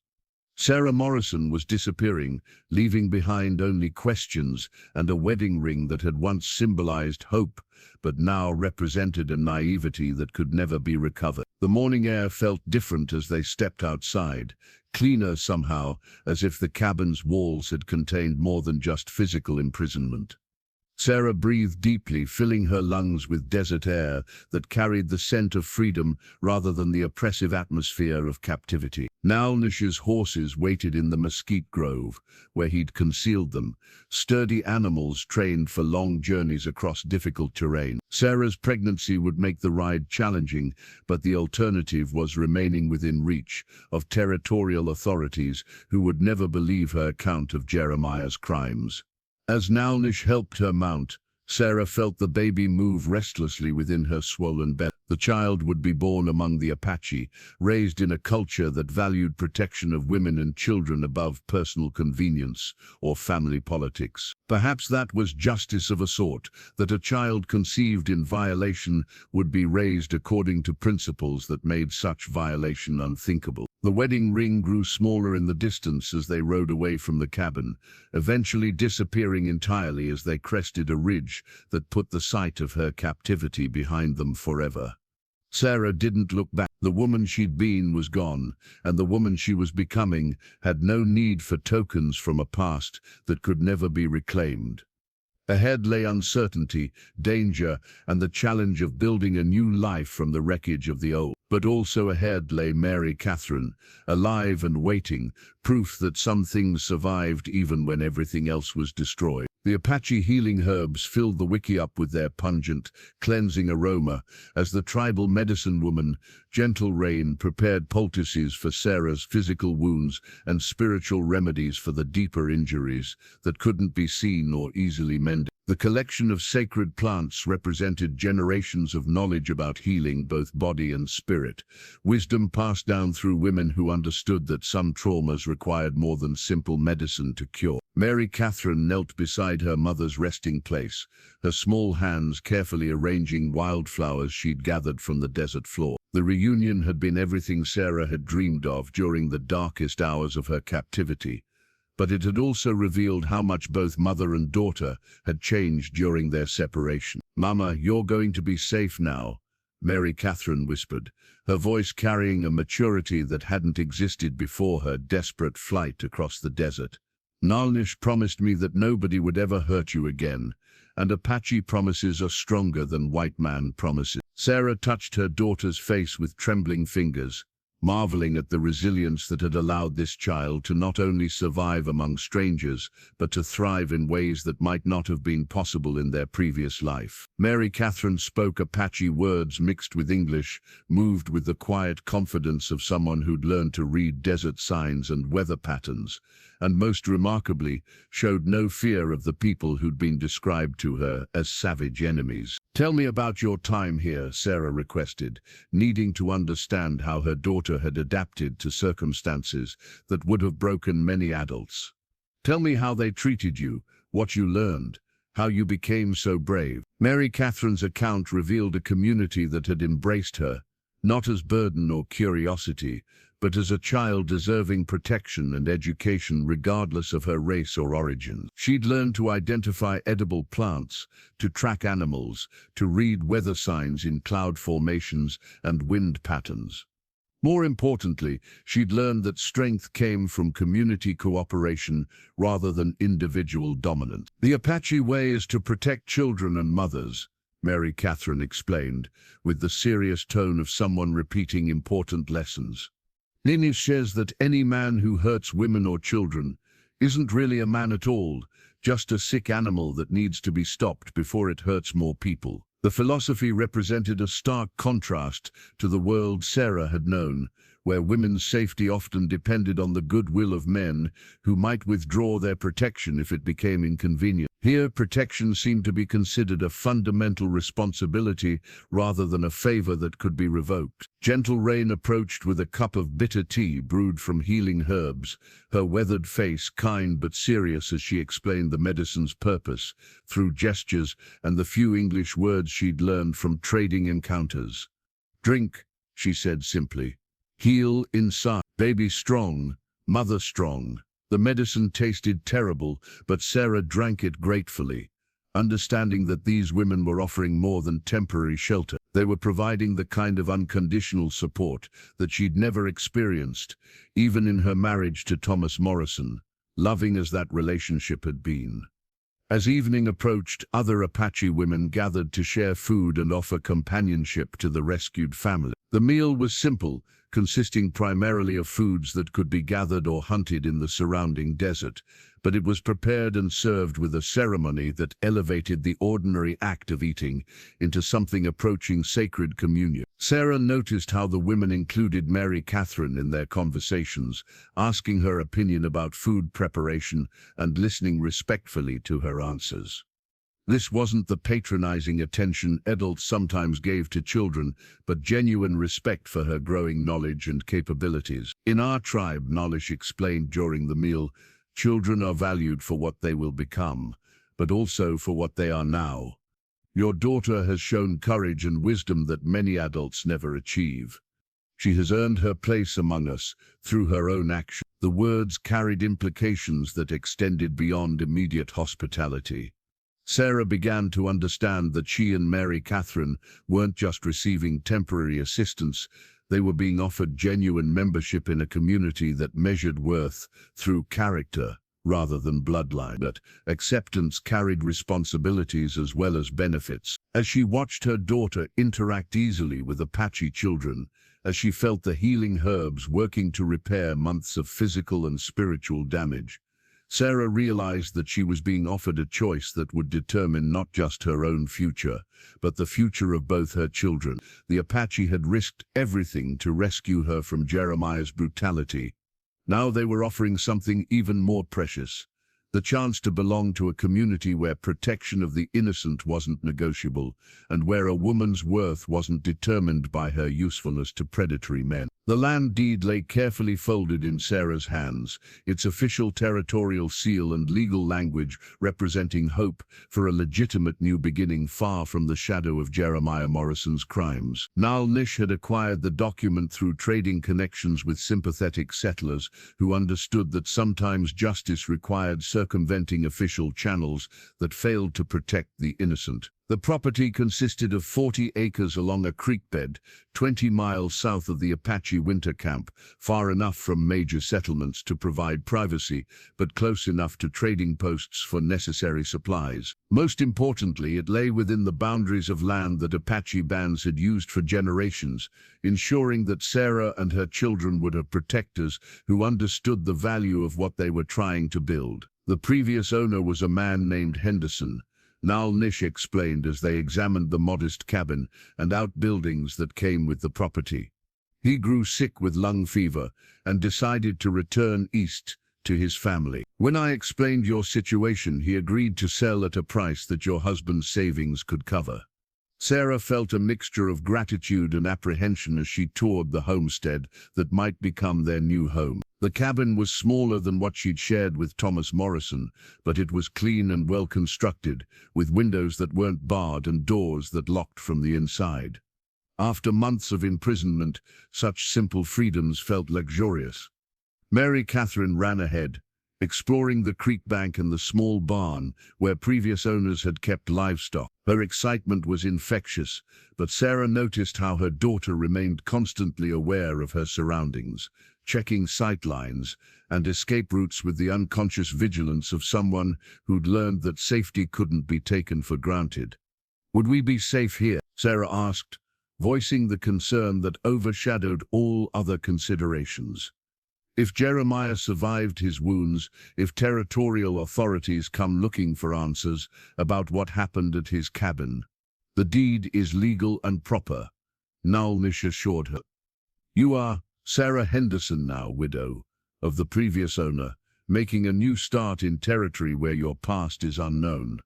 Sarah Morrison was disappearing, leaving behind only questions and a wedding ring that had once symbolized hope, but now represented a naivety that could never be recovered. The morning air felt different as they stepped outside, cleaner somehow, as if the cabin's walls had contained more than just physical imprisonment. Sarah breathed deeply, filling her lungs with desert air that carried the scent of freedom rather than the oppressive atmosphere of captivity. Naalnish's horses waited in the mesquite grove, where he'd concealed them, sturdy animals trained for long journeys across difficult terrain. Sarah's pregnancy would make the ride challenging, but the alternative was remaining within reach of territorial authorities who would never believe her account of Jeremiah's crimes. As Naalnish helped her mount, Sarah felt the baby move restlessly within her swollen belly. The child would be born among the Apache, raised in a culture that valued protection of women and children above personal convenience or family politics. Perhaps that was justice of a sort, that a child conceived in violation would be raised according to principles that made such violation unthinkable. The wedding ring grew smaller in the distance as they rode away from the cabin, eventually disappearing entirely as they crested a ridge that put the sight of her captivity behind them forever. Sarah didn't look back. The woman she'd been was gone, and the woman she was becoming had no need for tokens from a past that could never be reclaimed. Ahead lay uncertainty, danger, and the challenge of building a new life from the wreckage of the old. But also ahead lay Mary Catherine, alive and waiting, proof that some things survived even when everything else was destroyed. The Apache healing herbs filled the wiki up with their pungent, cleansing aroma as the tribal medicine woman, Gentle Rain, prepared poultices for Sarah's physical wounds and spiritual remedies for the deeper injuries that couldn't be seen or easily mended. The collection of sacred plants represented generations of knowledge about healing both body and spirit, wisdom passed down through women who understood that some traumas required more than simple medicine to cure. Mary Catherine knelt beside her mother's resting place, her small hands carefully arranging wildflowers she'd gathered from the desert floor. The reunion had been everything Sarah had dreamed of during the darkest hours of her captivity, but it had also revealed how much both mother and daughter had changed during their separation. "Mama, you're going to be safe now," Mary Catherine whispered, her voice carrying a maturity that hadn't existed before her desperate flight across the desert. "Naalnish promised me that nobody would ever hurt you again, and Apache promises are stronger than white man promises." Sarah touched her daughter's face with trembling fingers, marveling at the resilience that had allowed this child to not only survive among strangers, but to thrive in ways that might not have been possible in their previous life. Mary Catherine spoke Apache words mixed with English, moved with the quiet confidence of someone who'd learned to read desert signs and weather patterns, and most remarkably, showed no fear of the people who'd been described to her as savage enemies. "Tell me about your time here," Sarah requested, needing to understand how her daughter had adapted to circumstances that would have broken many adults. "Tell me how they treated you, what you learned, how you became so brave." Mary Catherine's account revealed a community that had embraced her, not as burden or curiosity, but as a child deserving protection and education regardless of her race or origin. She'd learned to identify edible plants, to track animals, to read weather signs in cloud formations and wind patterns. More importantly, she'd learned that strength came from community cooperation rather than individual dominance. "The Apache way is to protect children and mothers," Mary Catherine explained, with the serious tone of someone repeating important lessons. "Naalnish says that any man who hurts women or children isn't really a man at all, just a sick animal that needs to be stopped before it hurts more people." The philosophy represented a stark contrast to the world Sarah had known, where women's safety often depended on the goodwill of men who might withdraw their protection if it became inconvenient. Here, protection seemed to be considered a fundamental responsibility rather than a favor that could be revoked. Gentle Rain approached with a cup of bitter tea brewed from healing herbs, her weathered face kind but serious as she explained the medicine's purpose, through gestures and the few English words she'd learned from trading encounters. "Drink," she said simply. "Heal inside. Baby strong, mother strong." The medicine tasted terrible, but Sarah drank it gratefully, understanding that these women were offering more than temporary shelter. They were providing the kind of unconditional support that she'd never experienced, even in her marriage to Thomas Morrison, loving as that relationship had been. As evening approached, other Apache women gathered to share food and offer companionship to the rescued family. The meal was simple, consisting primarily of foods that could be gathered or hunted in the surrounding desert, but it was prepared and served with a ceremony that elevated the ordinary act of eating into something approaching sacred communion. Sarah noticed how the women included Mary Catherine in their conversations, asking her opinion about food preparation and listening respectfully to her answers. This wasn't the patronizing attention adults sometimes gave to children, but genuine respect for her growing knowledge and capabilities. "In our tribe," Naalnish explained during the meal, "children are valued for what they will become, but also for what they are now. Your daughter has shown courage and wisdom that many adults never achieve. She has earned her place among us through her own action." The words carried implications that extended beyond immediate hospitality. Sarah began to understand that she and Mary Catherine weren't just receiving temporary assistance, they were being offered genuine membership in a community that measured worth through character rather than bloodline. But acceptance carried responsibilities as well as benefits. As she watched her daughter interact easily with Apache children, as she felt the healing herbs working to repair months of physical and spiritual damage, Sarah realized that she was being offered a choice that would determine not just her own future, but the future of both her children. The Apache had risked everything to rescue her from Jeremiah's brutality. Now they were offering something even more precious, the chance to belong to a community where protection of the innocent wasn't negotiable, and where a woman's worth wasn't determined by her usefulness to predatory men. The land deed lay carefully folded in Sarah's hands, its official territorial seal and legal language representing hope for a legitimate new beginning far from the shadow of Jeremiah Morrison's crimes. Naalnish had acquired the document through trading connections with sympathetic settlers who understood that sometimes justice required circumventing official channels that failed to protect the innocent. The property consisted of 40 acres along a creek bed, 20 miles south of the Apache winter camp, far enough from major settlements to provide privacy, but close enough to trading posts for necessary supplies. Most importantly, it lay within the boundaries of land that Apache bands had used for generations, ensuring that Sarah and her children would have protectors who understood the value of what they were trying to build. The previous owner was a man named Henderson, Naalnish explained as they examined the modest cabin and outbuildings that came with the property. He grew sick with lung fever and decided to return east to his family. "When I explained your situation, he agreed to sell at a price that your husband's savings could cover." Sarah felt a mixture of gratitude and apprehension as she toured the homestead that might become their new home. The cabin was smaller than what she'd shared with Thomas Morrison, but it was clean and well constructed, with windows that weren't barred and doors that locked from the inside. After months of imprisonment, such simple freedoms felt luxurious. Mary Catherine ran ahead, exploring the creek bank and the small barn where previous owners had kept livestock. Her excitement was infectious, but Sarah noticed how her daughter remained constantly aware of her surroundings, checking sightlines and escape routes with the unconscious vigilance of someone who'd learned that safety couldn't be taken for granted. "Would we be safe here?" Sarah asked, voicing the concern that overshadowed all other considerations. If Jeremiah survived his wounds, if territorial authorities come looking for answers about what happened at his cabin, the deed is legal and proper, Naalnish assured her. "You are Sarah Henderson now, widow of the previous owner, making a new start in territory where your past is unknown.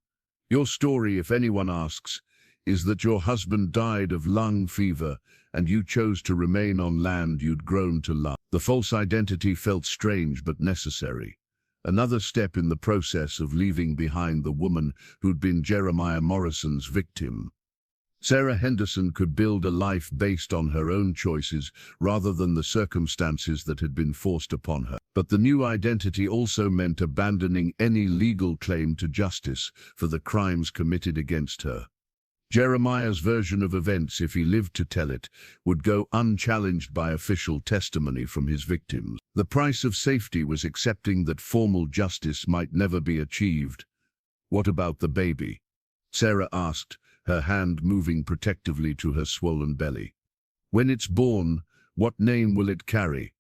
Your story, if anyone asks, is that your husband died of lung fever and you chose to remain on land you'd grown to love." The false identity felt strange but necessary, another step in the process of leaving behind the woman who'd been Jeremiah Morrison's victim. Sarah Henderson could build a life based on her own choices rather than the circumstances that had been forced upon her. But the new identity also meant abandoning any legal claim to justice for the crimes committed against her. Jeremiah's version of events, if he lived to tell it, would go unchallenged by official testimony from his victims. The price of safety was accepting that formal justice might never be achieved. "What about the baby?" Sarah asked, her hand moving protectively to her swollen belly. "When it's born, what name will it carry?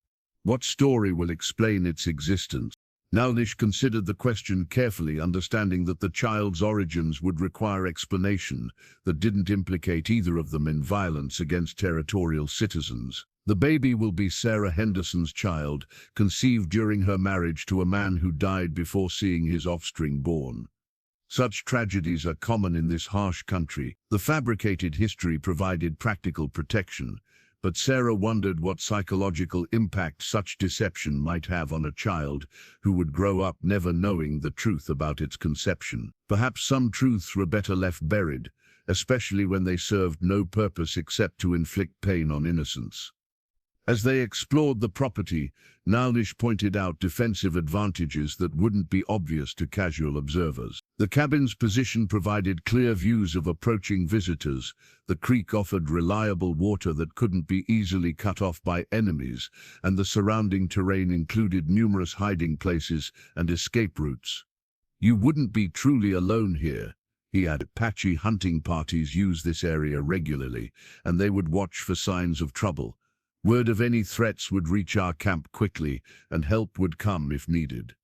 What story will explain its existence?" Naalnish considered the question carefully, understanding that the child's origins would require explanation that didn't implicate either of them in violence against territorial citizens. "The baby will be Sarah Henderson's child, conceived during her marriage to a man who died before seeing his offspring born. Such tragedies are common in this harsh country." The fabricated history provided practical protection, But Sarah wondered what psychological impact such deception might have on a child who would grow up never knowing the truth about its conception. Perhaps some truths were better left buried, especially when they served no purpose except to inflict pain on innocence. As they explored the property, Naalnish pointed out defensive advantages that wouldn't be obvious to casual observers. The cabin's position provided clear views of approaching visitors. The creek offered reliable water that couldn't be easily cut off by enemies, and the surrounding terrain included numerous hiding places and escape routes. You wouldn't be truly alone here, he added. Apache hunting parties use this area regularly, and they would watch for signs of trouble. Word of any threats would reach our camp quickly, and help would come if needed.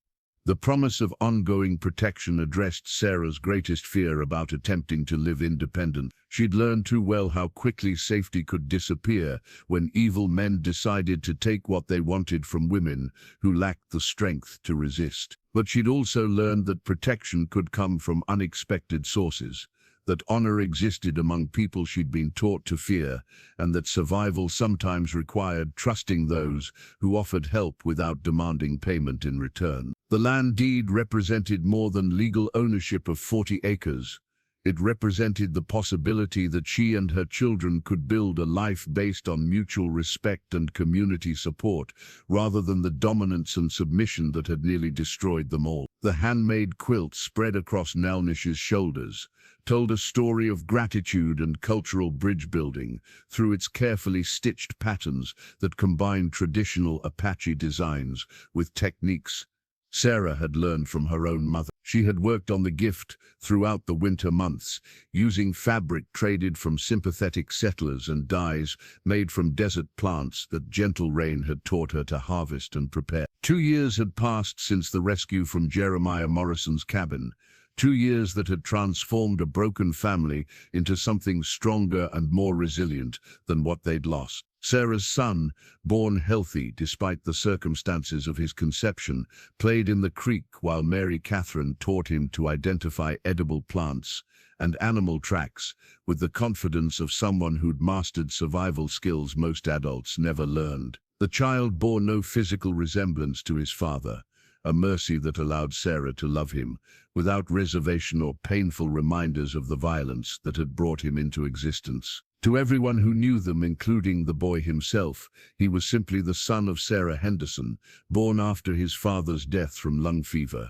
The promise of ongoing protection addressed Sarah's greatest fear about attempting to live independent. She'd learned too well how quickly safety could disappear when evil men decided to take what they wanted from women who lacked the strength to resist. But she'd also learned that protection could come from unexpected sources, that honor existed among people she'd been taught to fear, and that survival sometimes required trusting those who offered help without demanding payment in return. The land deed represented more than legal ownership of 40 acres. It represented the possibility that she and her children could build a life based on mutual respect and community support, rather than the dominance and submission that had nearly destroyed them all. The handmade quilt spread across Naalnish's shoulders told a story of gratitude and cultural bridge building through its carefully stitched patterns that combined traditional Apache designs with techniques Sarah had learned from her own mother. She had worked on the gift throughout the winter months, using fabric traded from sympathetic settlers and dyes made from desert plants that gentle rain had taught her to harvest and prepare. 2 years had passed since the rescue from Jeremiah Morrison's cabin, 2 years that had transformed a broken family into something stronger and more resilient than what they'd lost. Sarah's son, born healthy despite the circumstances of his conception, played in the creek while Mary Catherine taught him to identify edible plants and animal tracks with the confidence of someone who'd mastered survival skills most adults never learned. The child bore no physical resemblance to his father, a mercy that allowed Sarah to love him without reservation or painful reminders of the violence that had brought him into existence. To everyone who knew them, including the boy himself, he was simply the son of Sarah Henderson, born after his father's death from lung fever.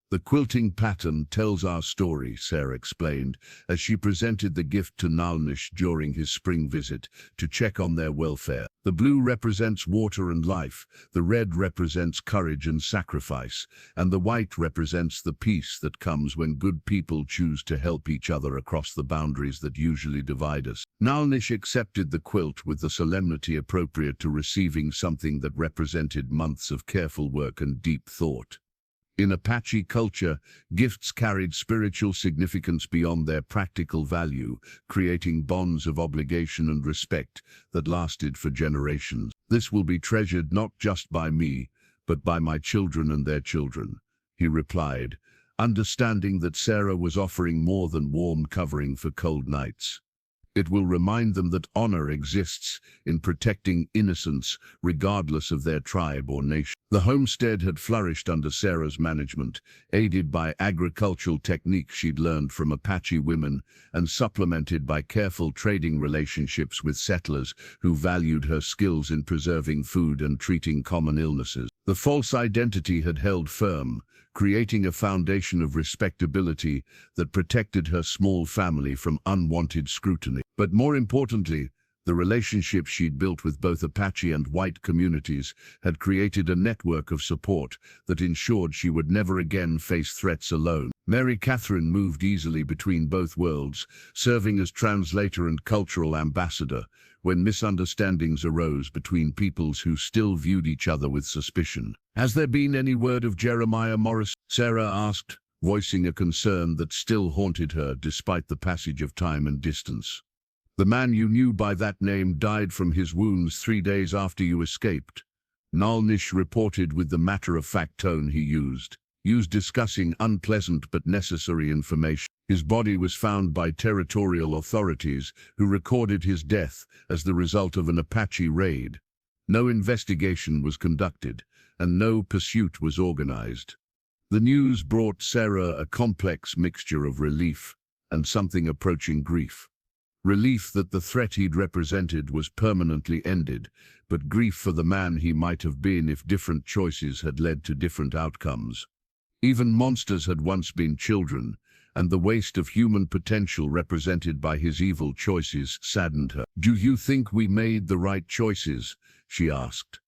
The quilting pattern tells our story, Sarah explained, as she presented the gift to Naalnish during his spring visit to check on their welfare. The blue represents water and life, the red represents courage and sacrifice, and the white represents the peace that comes when good people choose to help each other across the boundaries that usually divide us. Naalnish accepted the quilt with the solemnity appropriate to receiving something that represented months of careful work and deep thought. In Apache culture, gifts carried spiritual significance beyond their practical value, creating bonds of obligation and respect that lasted for generations. This will be treasured not just by me, but by my children and their children, he replied, understanding that Sarah was offering more than warm covering for cold nights. It will remind them that honor exists in protecting innocence, regardless of their tribe or nation. The homestead had flourished under Sarah's management, aided by agricultural techniques she'd learned from Apache women and supplemented by careful trading relationships with settlers who valued her skills in preserving food and treating common illnesses. The false identity had held firm, creating a foundation of respectability that protected her small family from unwanted scrutiny. But more importantly, the relationship she'd built with both Apache and white communities had created a network of support that ensured she would never again face threats alone. Mary Catherine moved easily between both worlds, serving as translator and cultural ambassador when misunderstandings arose between peoples who still viewed each other with suspicion. "Has there been any word of Jeremiah Morris?" Sarah asked, voicing a concern that still haunted her despite the passage of time and distance. "The man you knew by that name died from his wounds 3 days after you escaped," Naalnish reported with the matter-of-fact tone he used discussing unpleasant but necessary information. His body was found by territorial authorities who recorded his death as the result of an Apache raid. No investigation was conducted, and no pursuit was organized. The news brought Sarah a complex mixture of relief and something approaching grief. Relief that the threat he'd represented was permanently ended, but grief for the man he might have been if different choices had led to different outcomes. Even monsters had once been children, and the waste of human potential represented by his evil choices saddened her. "Do you think we made the right choices?" she asked.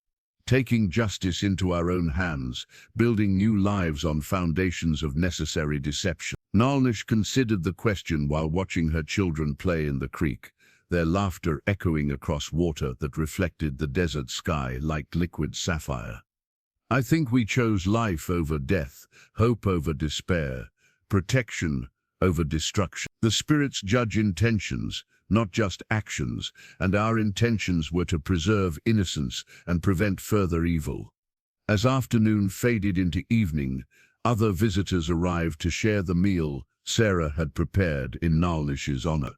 "Taking justice into our own hands, building new lives on foundations of necessary deception." Naalnish considered the question while watching her children play in the creek, their laughter echoing across water that reflected the desert sky like liquid sapphire. "I think we chose life over death, hope over despair, protection over destruction. The spirits judge intentions, not just actions, and our intentions were to preserve innocence and prevent further evil." As afternoon faded into evening, other visitors arrived to share the meal Sarah had prepared in Naalnish's honor.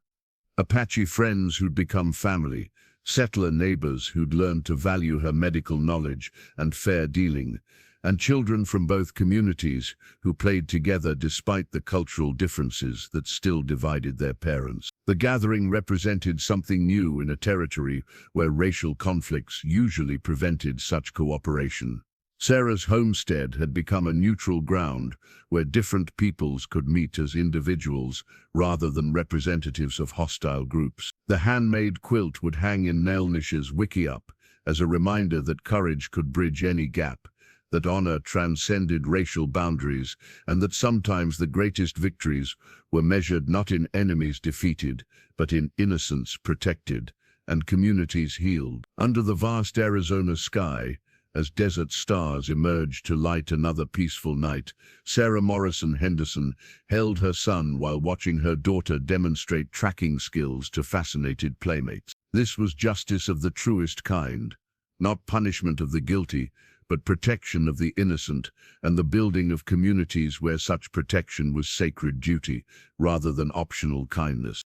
Apache friends who'd become family, settler neighbors who'd learned to value her medical knowledge and fair dealing, and children from both communities who played together despite the cultural differences that still divided their parents. The gathering represented something new in a territory where racial conflicts usually prevented such cooperation. Sarah's homestead had become a neutral ground where different peoples could meet as individuals rather than representatives of hostile groups. The handmade quilt would hang in Naalnish's wickiup as a reminder that courage could bridge any gap, that honor transcended racial boundaries, and that sometimes the greatest victories were measured not in enemies defeated, but in innocence protected and communities healed. Under the vast Arizona sky, as desert stars emerged to light another peaceful night, Sarah Morrison Henderson held her son while watching her daughter demonstrate tracking skills to fascinated playmates. This was justice of the truest kind, not punishment of the guilty, but protection of the innocent, and the building of communities where such protection was sacred duty rather than optional kindness.